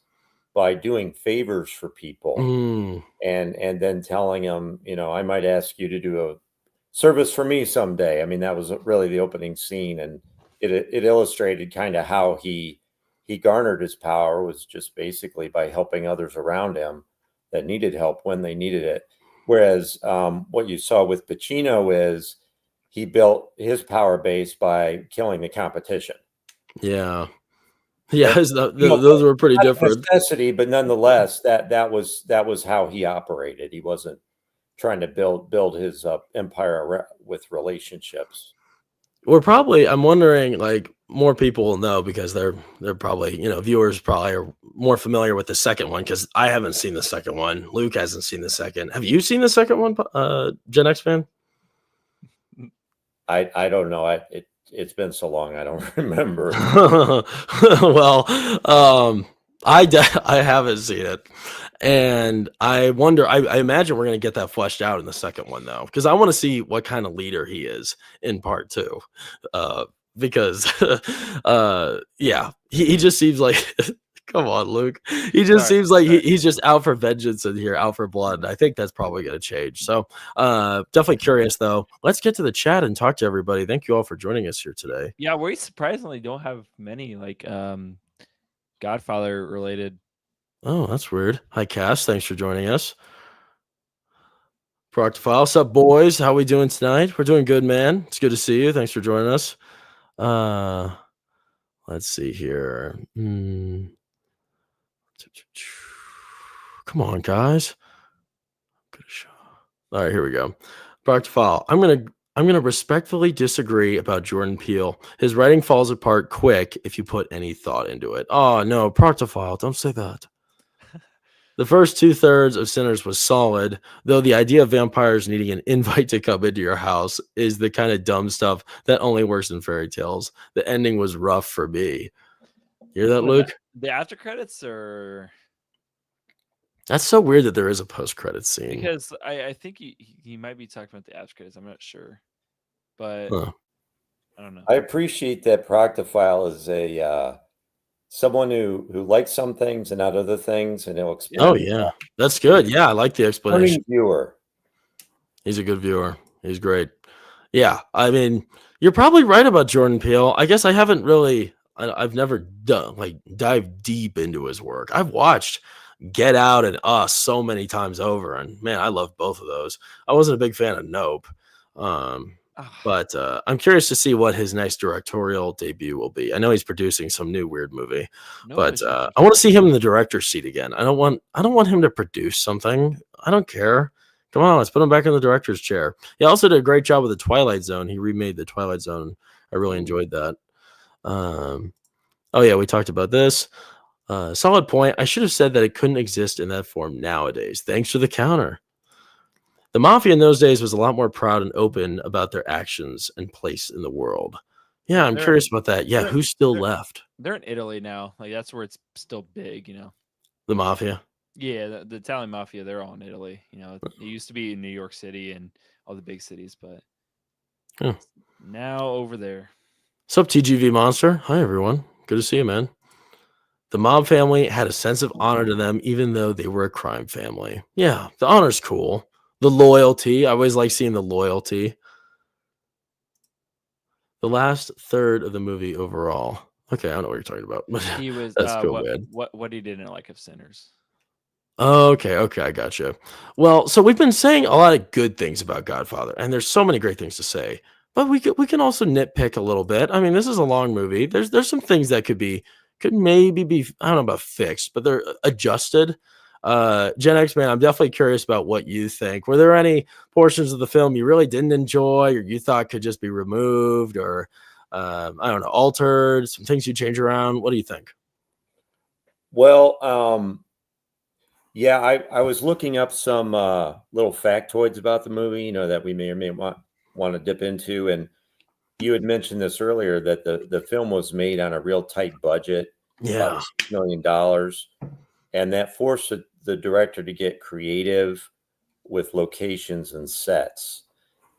by doing favors for people, Mm, and then telling them, I might ask you to do a service for me someday. I mean, that was really the opening scene, and it illustrated kind of how he garnered his power was just basically by helping others around him that needed help when they needed it. Whereas what you saw with Pacino is he built his power base by killing the competition. yeah. Yeah, And those were pretty not a different. necessity, but nonetheless, that was how he operated. He wasn't trying to build his empire with relationships. I'm wondering, like, more people will know because they're probably, viewers probably are more familiar with the second one because I haven't seen the second one. Luke hasn't seen the second. Have you seen the second one, Gen X fan? I don't know. It's been so long I don't remember. Well, I haven't seen it, and I wonder. I imagine we're gonna get that fleshed out in the second one though, because I want to see what kind of leader he is in part two. Because yeah, he just seems like come on, Luke. He just Sorry, seems like sorry. he's just out for vengeance in here, out for blood. I think that's probably going to change. So, definitely curious though. Let's get to the chat and talk to everybody. Thank you all for joining us here today. Yeah, we surprisingly don't have many like Godfather related. Oh, that's weird. Hi, Cass. Thanks for joining us. Proctofile. What's up, boys? How we doing tonight? We're doing good, man. It's good to see you. Thanks for joining us. Let's see here. Come on, guys. Good shot. All right, here we go. Proctofile. I'm gonna respectfully disagree about Jordan Peele. His writing falls apart quick if you put any thought into it. Oh no, Proctofile, don't say that. The first 2/3 of Sinners was solid, though the idea of vampires needing an invite to come into your house is the kind of dumb stuff that only works in fairy tales. The ending was rough for me. Hear that, Luke? The after credits, or That's so weird that there is a post-credit scene. because I think he might be talking about the after credits. I'm not sure, but Huh. I don't know. I appreciate that Proctophile is a someone who likes some things and not other things, and he'll explain. Oh yeah, that's good. Yeah, I like the explanation. Viewer. He's a good viewer. He's great. Yeah, I mean, you're probably right about Jordan Peele. I guess I haven't really. I've never dived deep into his work. I've watched Get Out and Us so many times over, and man, I love both of those. I wasn't a big fan of Nope, but I'm curious to see what his next directorial debut will be. I know he's producing some new weird movie, but I want to see him in the director's seat again. I don't want him to produce something. I don't care. Come on, let's put him back in the director's chair. He also did a great job with the Twilight Zone. He remade the Twilight Zone. I really enjoyed that. Oh yeah, we talked about this. Solid point. I should have said that it couldn't exist in that form nowadays. Thanks for the counter. The mafia in those days was a lot more proud and open about their actions and place in the world. Yeah, I'm curious about that. Yeah, who's still left? They're in Italy now. Like that's where it's still big, The mafia. Yeah, the Italian mafia, they're all in Italy. It used to be in New York City and all the big cities, but now over there. What's up, TGV Monster? Hi, everyone. Good to see you, man. The mob family had a sense of honor to them, even though they were a crime family. Yeah, the honor's cool. The loyalty. I always like seeing the loyalty. The last third of the movie overall. Okay, I don't know what you're talking about. He was That's cool, man. What he didn't like of Sinners. Okay, I gotcha. Well, so we've been saying a lot of good things about Godfather, and there's so many great things to say. But we can also nitpick a little bit. I mean, this is a long movie. There's some things that could maybe be, I don't know about fixed, but they're adjusted. Gen X man, I'm definitely curious about what you think. Were there any portions of the film you really didn't enjoy, or you thought could just be removed, or I don't know, altered? Some things you change around. What do you think? Well, yeah, I was looking up some little factoids about the movie, that we may or may want to dip into. And you had mentioned this earlier that the film was made on a real tight budget, Yeah, $6 million. and that forced the director to get creative with locations and sets.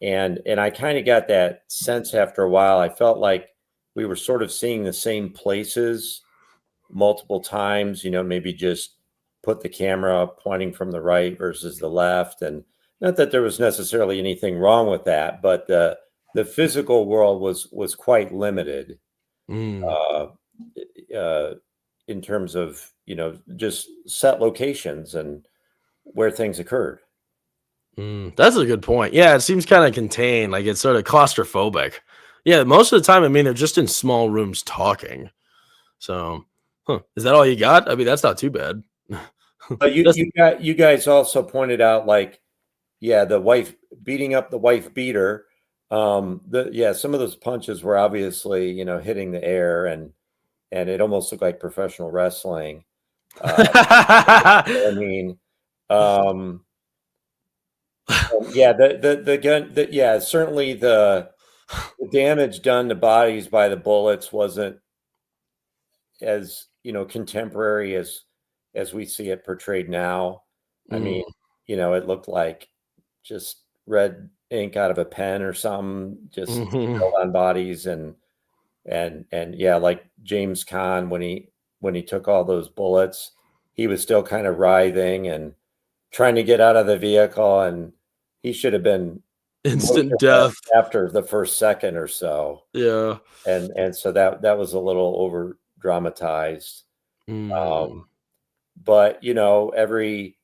And I kind of got that sense after a while. I felt like we were sort of seeing the same places multiple times, maybe just put the camera pointing from the right versus the left. And not that there was necessarily anything wrong with that, but the physical world was quite limited uh, in terms of, just set locations and where things occurred. That's a good point. Yeah, it seems kind of contained, like it's sort of claustrophobic. Yeah, most of the time, I mean, they're just in small rooms talking. So, is that all you got? I mean, that's not too bad. But you guys also pointed out, like, the wife beating up the wife beater. Some of those punches were obviously, hitting the air, and it almost looked like professional wrestling. I mean, the gun, certainly the damage done to bodies by the bullets wasn't as, contemporary as we see it portrayed now. I mean, it looked like just red ink out of a pen or something, just spilled on bodies, and like James Caan, when he took all those bullets, he was still kind of writhing and trying to get out of the vehicle, and he should have been instant death after the first second or so. Yeah. And so that was a little over dramatized. But every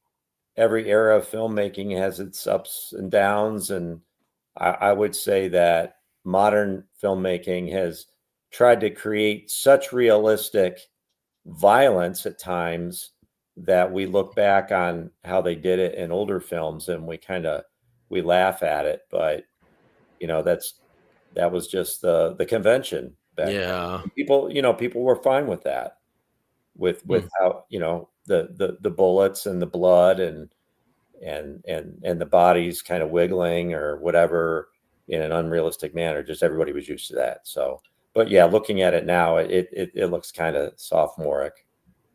era of filmmaking has its ups and downs, and I would say that modern filmmaking has tried to create such realistic violence at times that we look back on how they did it in older films, and we laugh at it. But that was just the convention back then. People were fine with that, with how the bullets and the blood and the bodies kind of wiggling or whatever in an unrealistic manner. Just everybody was used to that. So, but yeah, looking at it now, it looks kind of sophomoric.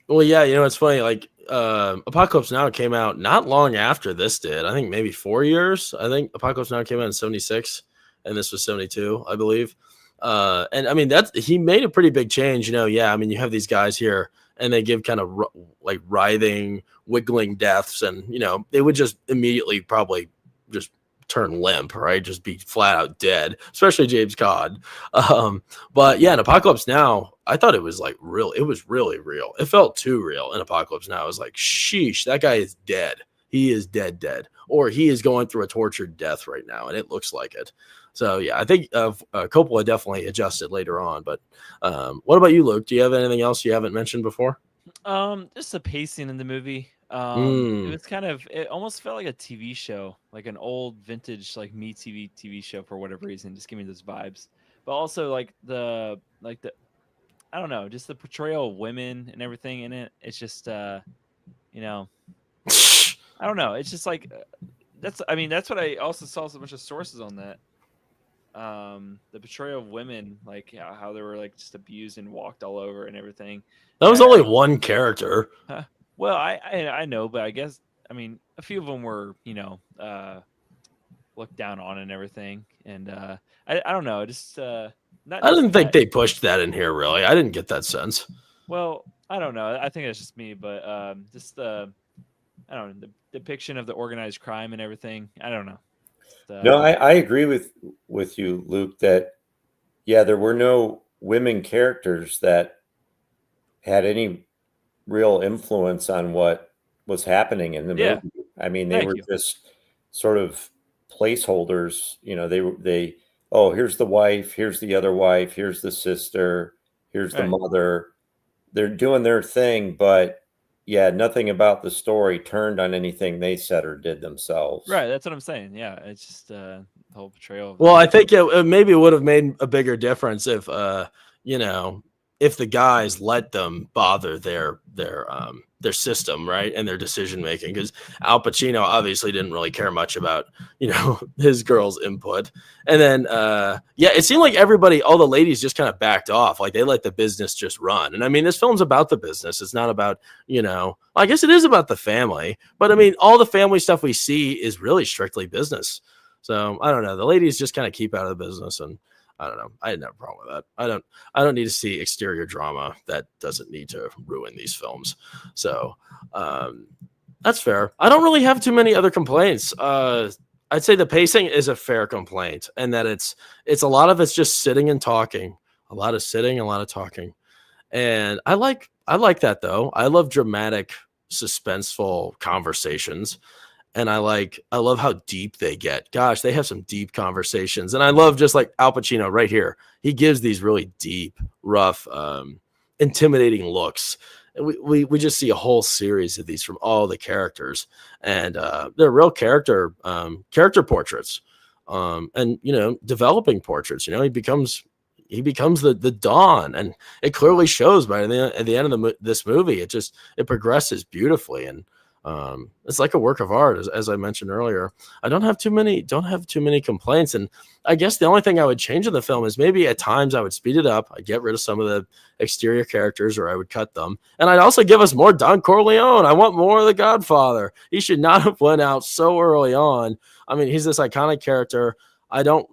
Well, yeah, it's funny. Like, Apocalypse Now came out not long after this did. I think maybe 4 years. I think Apocalypse Now came out in 1976, and this was 1972, I believe. And I mean, he made a pretty big change. Yeah, I mean, you have these guys here, and they give kind of like writhing, wiggling deaths, and they would just immediately probably just turn limp, right? Just be flat out dead, especially James Caan. But yeah, in Apocalypse Now, I thought it was like real. It was really real. It felt too real in Apocalypse Now. I was like, sheesh, that guy is dead. He is dead, or he is going through a tortured death right now, and it looks like it. So yeah, I think Coppola definitely adjusted later on. But what about you, Luke? Do you have anything else you haven't mentioned before? Just the pacing in the movie. It was it almost felt like a TV show, like an old vintage, like TV show for whatever reason. Just give me those vibes. But also like the I don't know, just the portrayal of women and everything in it. It's just I don't know. It's just like that's what I also saw a bunch of sources on that. The portrayal of women, like how they were like just abused and walked all over and everything. That was only one character. Well, I know, but I guess a few of them were looked down on and everything, and I don't know, just I didn't think they pushed that in here, really. I didn't get that sense. Well, I don't know. I think it's just me, but just the depiction of the organized crime and everything. I don't know. No, I agree with you, Luke, that there were no women characters that had any real influence on what was happening in the movie. I mean, they were just sort of placeholders. Here's the wife, here's the other wife, here's the sister, here's the mother. They're doing their thing, but nothing about the story turned on anything they said or did themselves. Right, that's what I'm saying. Yeah, it's just the whole portrayal. Well, I think it maybe would have made a bigger difference if if the guys let them bother their system, right, and their decision making, because Al Pacino obviously didn't really care much about his girl's input, and then yeah, it seemed like everybody, all the ladies, just kind of backed off, like they let the business just run. And I mean, this film's about the business. It's not about I guess it is about the family, but I mean, all the family stuff we see is really strictly business. So I don't know. The ladies just kind of keep out of the business, and I don't know. I had no problem with that. I don't need to see exterior drama that doesn't need to ruin these films. So that's fair. I don't really have too many other complaints. I'd say the pacing is a fair complaint, and that it's a lot of it's just sitting and talking, a lot of sitting, a lot of talking, and I like that though. I love dramatic, suspenseful conversations. And I love how deep they get. Gosh, they have some deep conversations. And I love, just like Al Pacino right here, he gives these really deep, rough, intimidating looks. We just see a whole series of these from all the characters, and they're real character portraits, and developing portraits. He becomes the Don, and it clearly shows at the end of this movie. It progresses beautifully, and it's like a work of art, as I mentioned earlier. I don't have too many complaints, and I guess the only thing I would change in the film is maybe at times I would speed it up. I'd get rid of some of the exterior characters, or I would cut them, and I'd also give us more Don Corleone. I want more of the Godfather. He should not have went out so early on. I mean, he's this iconic character. I don't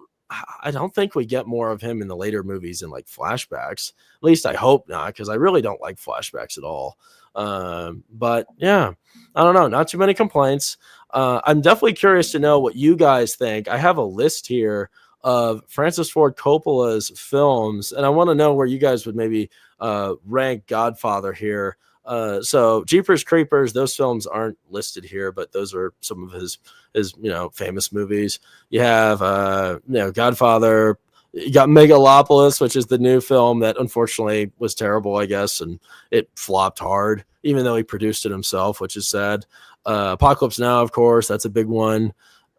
think we get more of him in the later movies in like flashbacks. At least I hope not, because I really don't like flashbacks at all. But yeah, I don't know. Not too many complaints. I'm definitely curious to know what you guys think. I have a list here of Francis Ford Coppola's films, and I want to know where you guys would maybe rank Godfather here. So Jeepers Creepers, those films aren't listed here, but those are some of his famous movies. You have Godfather. You got Megalopolis, which is the new film that unfortunately was terrible, I guess, and it flopped hard, even though he produced it himself, which is sad. Apocalypse Now, of course, that's a big one.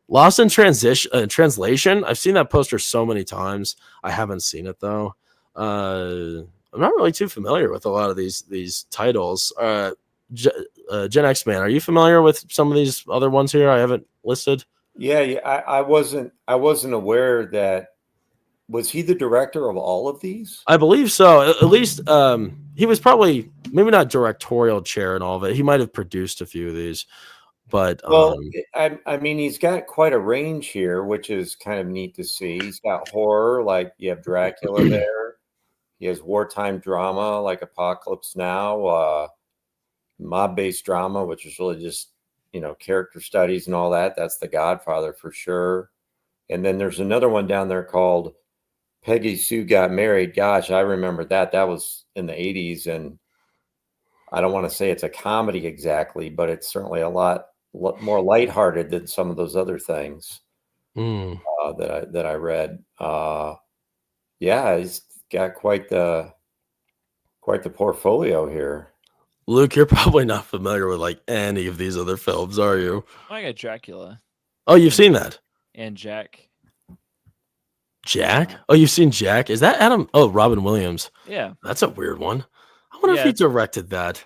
Lost in Translation. I've seen that poster so many times. I haven't seen it though. I'm not really too familiar with a lot of these titles. Gen X Man, are you familiar with some of these other ones here I haven't listed? Yeah. I wasn't aware that. Was he the director of all of these? I believe so. At least he was probably, maybe not directorial chair in all of it. He might have produced a few of these, but well, I mean, he's got quite a range here, which is kind of neat to see. He's got horror, like you have Dracula there. He has wartime drama, like Apocalypse Now, mob-based drama, which is really just character studies and all that. That's The Godfather for sure. And then there's another one down there called Peggy Sue Got Married. Gosh, I remember that. That was in the 80s, and I don't want to say it's a comedy exactly, but it's certainly a lot more lighthearted than some of those other things that I read. Yeah, he's got quite the portfolio here. Luke, you're probably not familiar with like any of these other films, are you? I got Dracula. Oh, you've seen that? And Jack. Jack? Oh, you've seen Jack? Is that Adam? Oh, Robin Williams. Yeah. That's a weird one. I wonder if he directed that.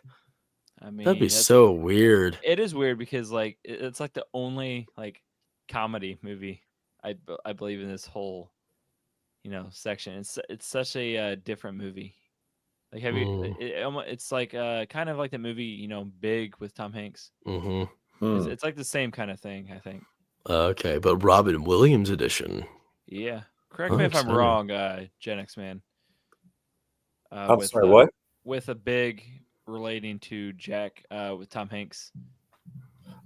I mean, that'd be so weird. It is weird because like it's like the only like comedy movie I believe in this whole section. It's such a different movie. Like have you? It's like kind of like the movie Big with Tom Hanks. Mm-hmm. It's like the same kind of thing, I think. Okay, but Robin Williams edition. Yeah. Correct me if I'm wrong, Gen X Man. I'm sorry, what? With a big relating to Jack with Tom Hanks.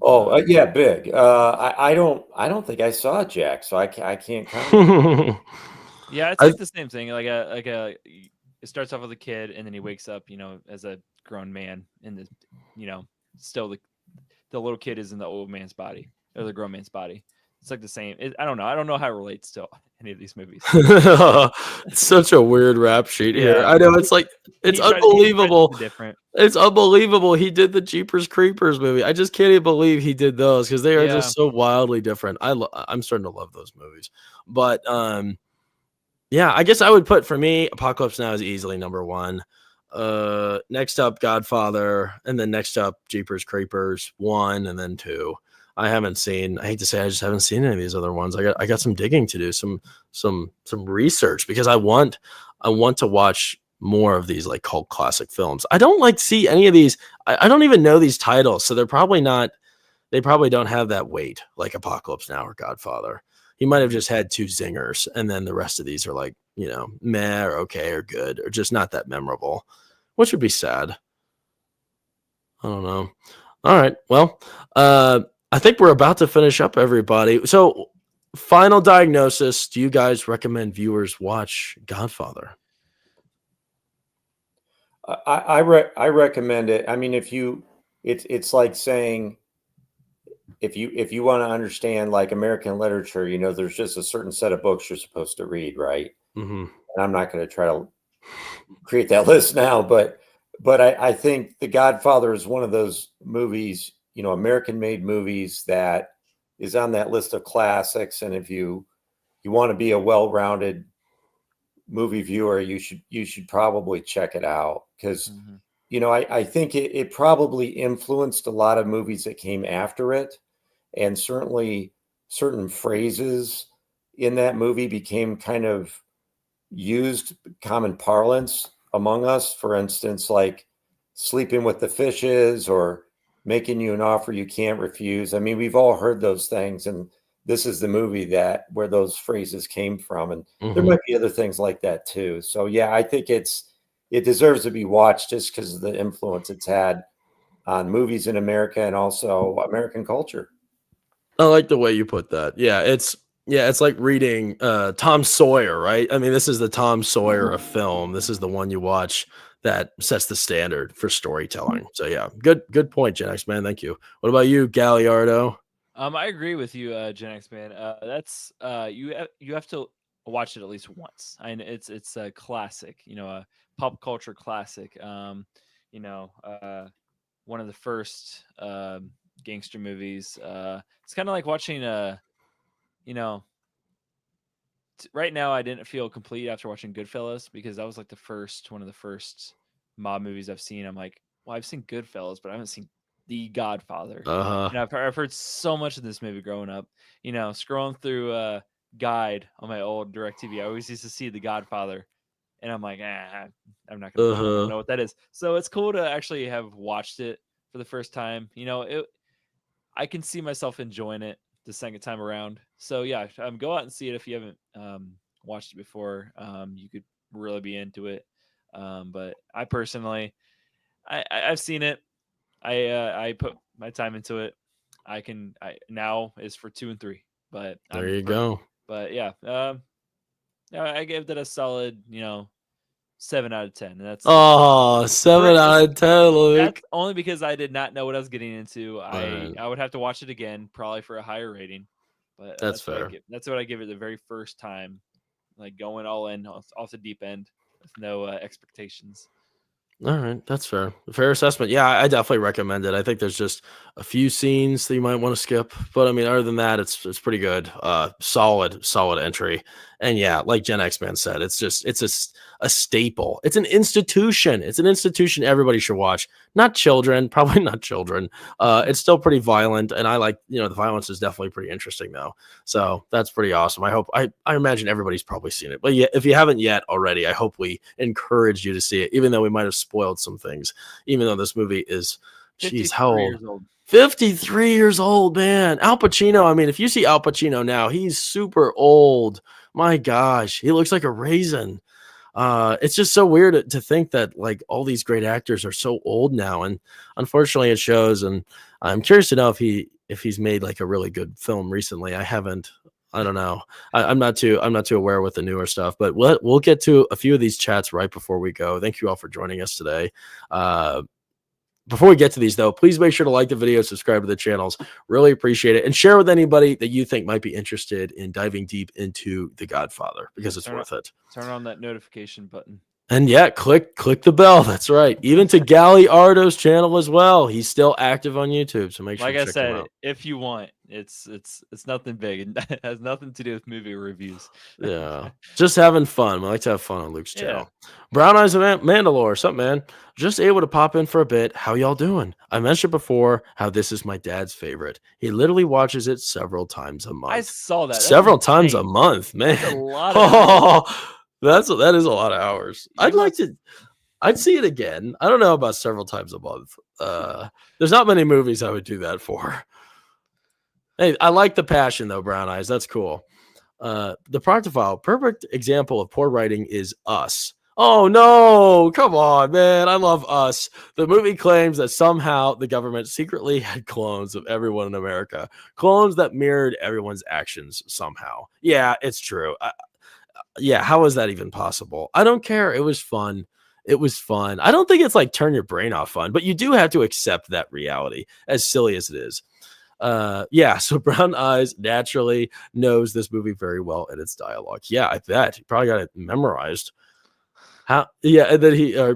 Oh, yeah, Big. I don't think I saw Jack, so I can't comment. Yeah, it's like the same thing. It starts off with a kid, and then he wakes up, as a grown man, and still the little kid is in the old man's body or the grown man's body. It's like the same. I don't know. I don't know how it relates to any of these movies. It's such a weird rap sheet here. I know, it's like it's unbelievable. It's unbelievable he did the Jeepers Creepers movie. I just can't even believe he did those because they are just so wildly different. I'm starting to love those movies. But Yeah, I guess I would put, for me, Apocalypse Now is easily number one. Next up, Godfather, and then next up, Jeepers Creepers 1 and then 2. I haven't seen. I hate to say, I just haven't seen any of these other ones. I got some digging to do, some research, because I want to watch more of these like cult classic films. I don't like see any of these. I don't even know these titles, so they're probably not. They probably don't have that weight like Apocalypse Now or Godfather. He might have just had 2 zingers, and then the rest of these are like, meh or okay or good or just not that memorable, which would be sad. I don't know. All right. Well, I think we're about to finish up, everybody. So, final diagnosis: do you guys recommend viewers watch Godfather? I recommend it. I mean, it's like saying, if you want to understand like American literature, there's just a certain set of books you're supposed to read, right? Mm-hmm. And I'm not going to try to create that list now, but I think The Godfather is one of those movies, American-made movies that is on that list of classics. And if you want to be a well-rounded movie viewer, you should probably check it out, because I think it probably influenced a lot of movies that came after it, and certainly certain phrases in that movie became kind of used common parlance among us. For instance, like sleeping with the fishes or making you an offer you can't refuse. I mean, we've all heard those things, and this is the movie where those phrases came from. And there might be other things like that too. So yeah, I think it deserves to be watched just because of the influence it's had on movies in America and also American culture. I like the way you put that. Yeah, it's like reading Tom Sawyer, right? I mean, this is the Tom Sawyer of film. This is the one you watch that sets the standard for storytelling. So yeah, good point, Gen X man. Thank you. What about you, Galliardo? I agree with you, Gen X man. That's you have to watch it at least once. I know it's a classic, a pop culture classic. One of the first gangster movies. It's kind of like watching right now I didn't feel complete after watching Goodfellas, because that was like one of the first mob movies I've seen. I'm like, well, I've seen Goodfellas, but I haven't seen The Godfather. And I've heard so much of this movie growing up. Scrolling through Guide on my old DirecTV, I always used to see The Godfather, and I'm like, I'm not gonna I don't know what that is. So it's cool to actually have watched it for the first time. I can see myself enjoying it the second time around. So yeah, go out and see it if you haven't watched it before. You could really be into it. But I personally, I've seen it. I put my time into it. Now is for 2 and 3. But there you go. But yeah, I gave that a solid 7 out of 10. And that's 7 out of 10, Luke. That's only because I did not know what I was getting into. I would have to watch it again, probably for a higher rating. But that's fair. That's what I give it the very first time, like going all in off the deep end with no expectations. All right, that's fair. Fair assessment. Yeah, I definitely recommend it. I think there's just a few scenes that you might want to skip, but I mean, other than that, it's pretty good. Solid entry. And yeah, like Gen X Man said, it's a staple. It's an institution. It's an institution everybody should watch. Not children, probably not children. It's still pretty violent, and I like, the violence is definitely pretty interesting though. So that's pretty awesome. I imagine everybody's probably seen it. But yeah, if you haven't yet already, I hope we encourage you to see it, even though we might have spoiled some things, even though this movie is, geez, how old? 53 years old, man. Al Pacino. I mean, if you see Al Pacino now, he's super old. My gosh, he looks like a raisin. It's just so weird to think that like all these great actors are so old now, and unfortunately it shows. And I'm curious to know if he's made like a really good film recently. I don't know. I'm not too aware with the newer stuff, but we'll get to a few of these chats right before we go. Thank you all for joining us today. Before we get to these, though, please make sure to like the video, subscribe to the channels. Really appreciate it. And share with anybody that you think might be interested in diving deep into The Godfather, because it's worth it. Turn on that notification button. And yeah, click the bell. That's right. Even to Galliardo's channel as well. He's still active on YouTube, so make sure to check him out. Like I said, if you want, It's nothing big. It has nothing to do with movie reviews. Yeah, just having fun. We like to have fun on Luke's Yeah. channel. Brown Eyes of Mandalore, what's up, man? Just able to pop in for a bit. How y'all doing? I mentioned before how this is my dad's favorite. He literally watches it several times a I month. saw that. That's Several times a insane. month, man. That's a lot of hours. Oh, that is a lot of hours. You must- I'd see it again. I don't know about several times a month. There's not many movies I would do that for. Hey, I like the passion though, Brown Eyes. That's cool. The Proctophile, perfect example of poor writing is Us. Oh no, come on, man. I love Us. The movie claims that somehow the government secretly had clones of everyone in America, clones that mirrored everyone's actions somehow. Yeah, it's true. Yeah, how is that even possible? I don't care. It was fun. It was fun. I don't think it's like turn your brain off fun, but you do have to accept that reality, as silly as it is. Yeah, so Brown Eyes naturally knows this movie very well and its dialogue. Yeah, I bet. He probably got it memorized. And then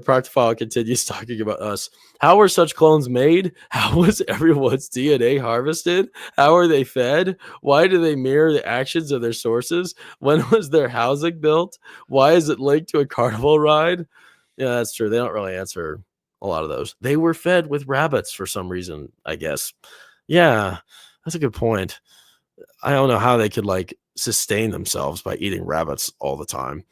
Proctophile continues talking about Us. How were such clones made? How was everyone's DNA harvested? How are they fed? Why do they mirror the actions of their sources? When was their housing built? Why is it linked to a carnival ride? Yeah, that's true. They don't really answer a lot of those. They were fed with rabbits for some reason, I guess. Yeah, that's a good point. I don't know how they could like sustain themselves by eating rabbits all the time.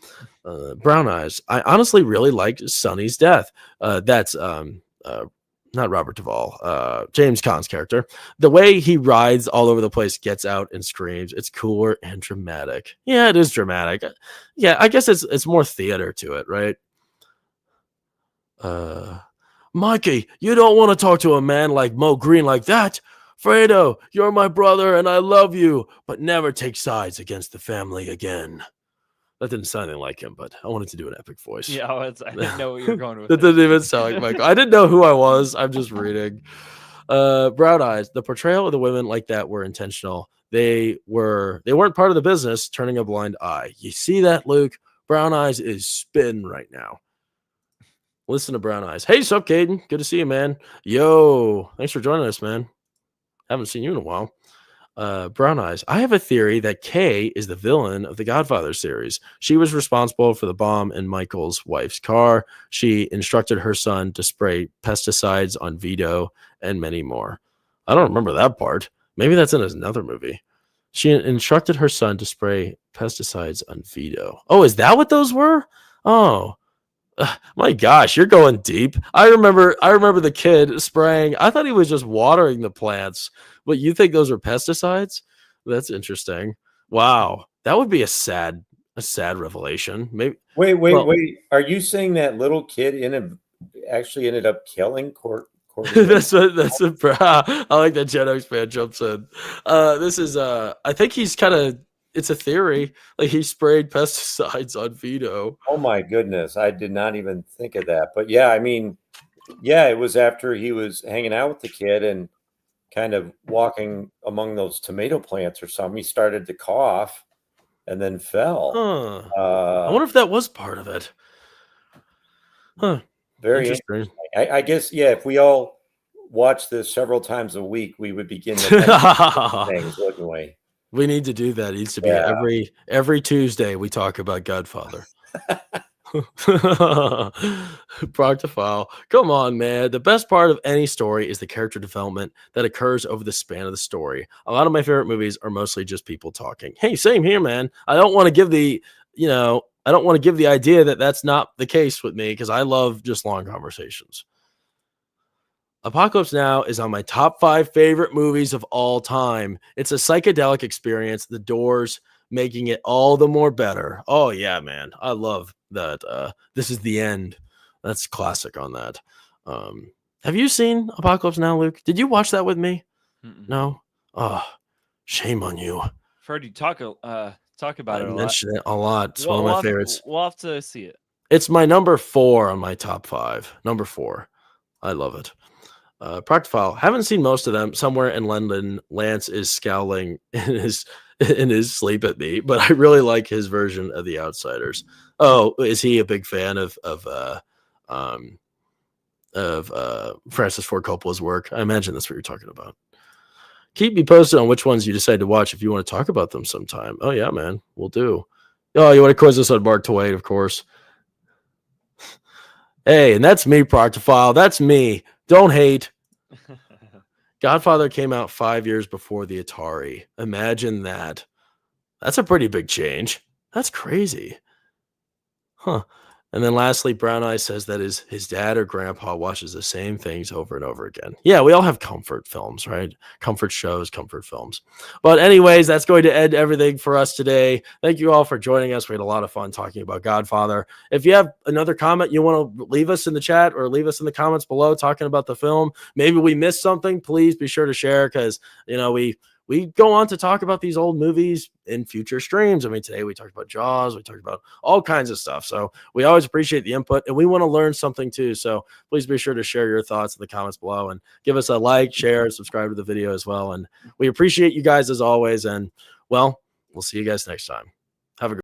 Brown Eyes. I honestly really liked Sonny's death. That's not Robert Duvall, James Caan's character. The way he rides all over the place, gets out and screams. It's cooler and dramatic. Yeah, it is dramatic. Yeah, I guess it's more theater to it, right? Mikey, you don't want to talk to a man like Mo Green like that. Fredo, you're my brother and I love you, but never take sides against the family again. That didn't sound anything like him, but I wanted to do an epic voice. Yeah, I didn't know what you were going with. That didn't even sound like Michael. I didn't know who I was. I'm just reading. Brown Eyes. The portrayal of the women like that were intentional. They weren't part of the business, turning a blind eye. You see that, Luke? Brown Eyes is spin right now. Listen to Brown Eyes. Hey, sup, Caden? Good to see you, man. Yo, thanks for joining us, man. Haven't seen you in a while. Brown Eyes. I have a theory that Kay is the villain of the Godfather series. She was responsible for the bomb in Michael's wife's car. She instructed her son to spray pesticides on Vito and many more. I don't remember that part. Maybe that's in another movie. She instructed her son to spray pesticides on Vito. Oh, is that what those were? Oh. My gosh, you're going deep. I remember the kid spraying. I thought he was just watering the plants, but you think those are pesticides? That's interesting. Wow, that would be a sad revelation. Maybe. Wait. Are you saying that little kid actually ended up killing Court? That's what I like that Gen X fan jumps in. This is I think he's kind of, it's a theory, like he sprayed pesticides on Vito. Oh my goodness, I did not even think of that. But yeah, I mean, yeah, it was after he was hanging out with the kid and kind of walking among those tomato plants or something. He started to cough and then fell. I wonder if that was part of it. Huh. Very interesting. I guess, yeah, if we all watch this several times a week, we would begin to things, wouldn't we? We need to do that. It needs to be every Tuesday we talk about Godfather. Proctophile. Come on, man. The best part of any story is the character development that occurs over the span of the story. A lot of my favorite movies are mostly just people talking. Hey, same here, man. I don't want to give the idea that that's not the case with me because I love just long conversations. Apocalypse Now is on my top 5 favorite movies of all time. It's a psychedelic experience. The Doors making it all the more better. Oh yeah, man. I love that. This is the end. That's classic on that. Have you seen Apocalypse Now, Luke? Did you watch that with me? Mm-mm. No? Oh, shame on you. I've heard you talk about it a lot. I mention it a lot. It's one of my favorites. We'll have to see it. It's my number 4 on my top 5. Number 4. I love it. Proctophile. Haven't seen most of them. Somewhere in London, Lance is scowling in his sleep at me, but I really like his version of The Outsiders. Oh, is he a big fan of Francis Ford Coppola's work? I imagine that's what you're talking about. keep me posted on which ones you decide to watch if you want to talk about them sometime. Oh yeah, man, we'll do. Oh, you want to quiz us on Mark Twain, of course. Hey, and that's me, Proctophile. That's me. Don't hate. Godfather came out 5 years before the Atari. Imagine that. That's a pretty big change. That's crazy. Huh. And then lastly, Brown Eye says that his dad or grandpa watches the same things over and over again. Yeah, we all have comfort films, right? Comfort shows, comfort films. But anyways, that's going to end everything for us today. Thank you all for joining us. We had a lot of fun talking about Godfather. If you have another comment you want to leave us in the chat or leave us in the comments below talking about the film, maybe we missed something, please be sure to share, because, you know, we go on to talk about these old movies in future streams. I mean, today we talked about Jaws. We talked about all kinds of stuff. So we always appreciate the input, and we want to learn something too. So please be sure to share your thoughts in the comments below and give us a like, share, subscribe to the video as well. And we appreciate you guys as always. And well, we'll see you guys next time.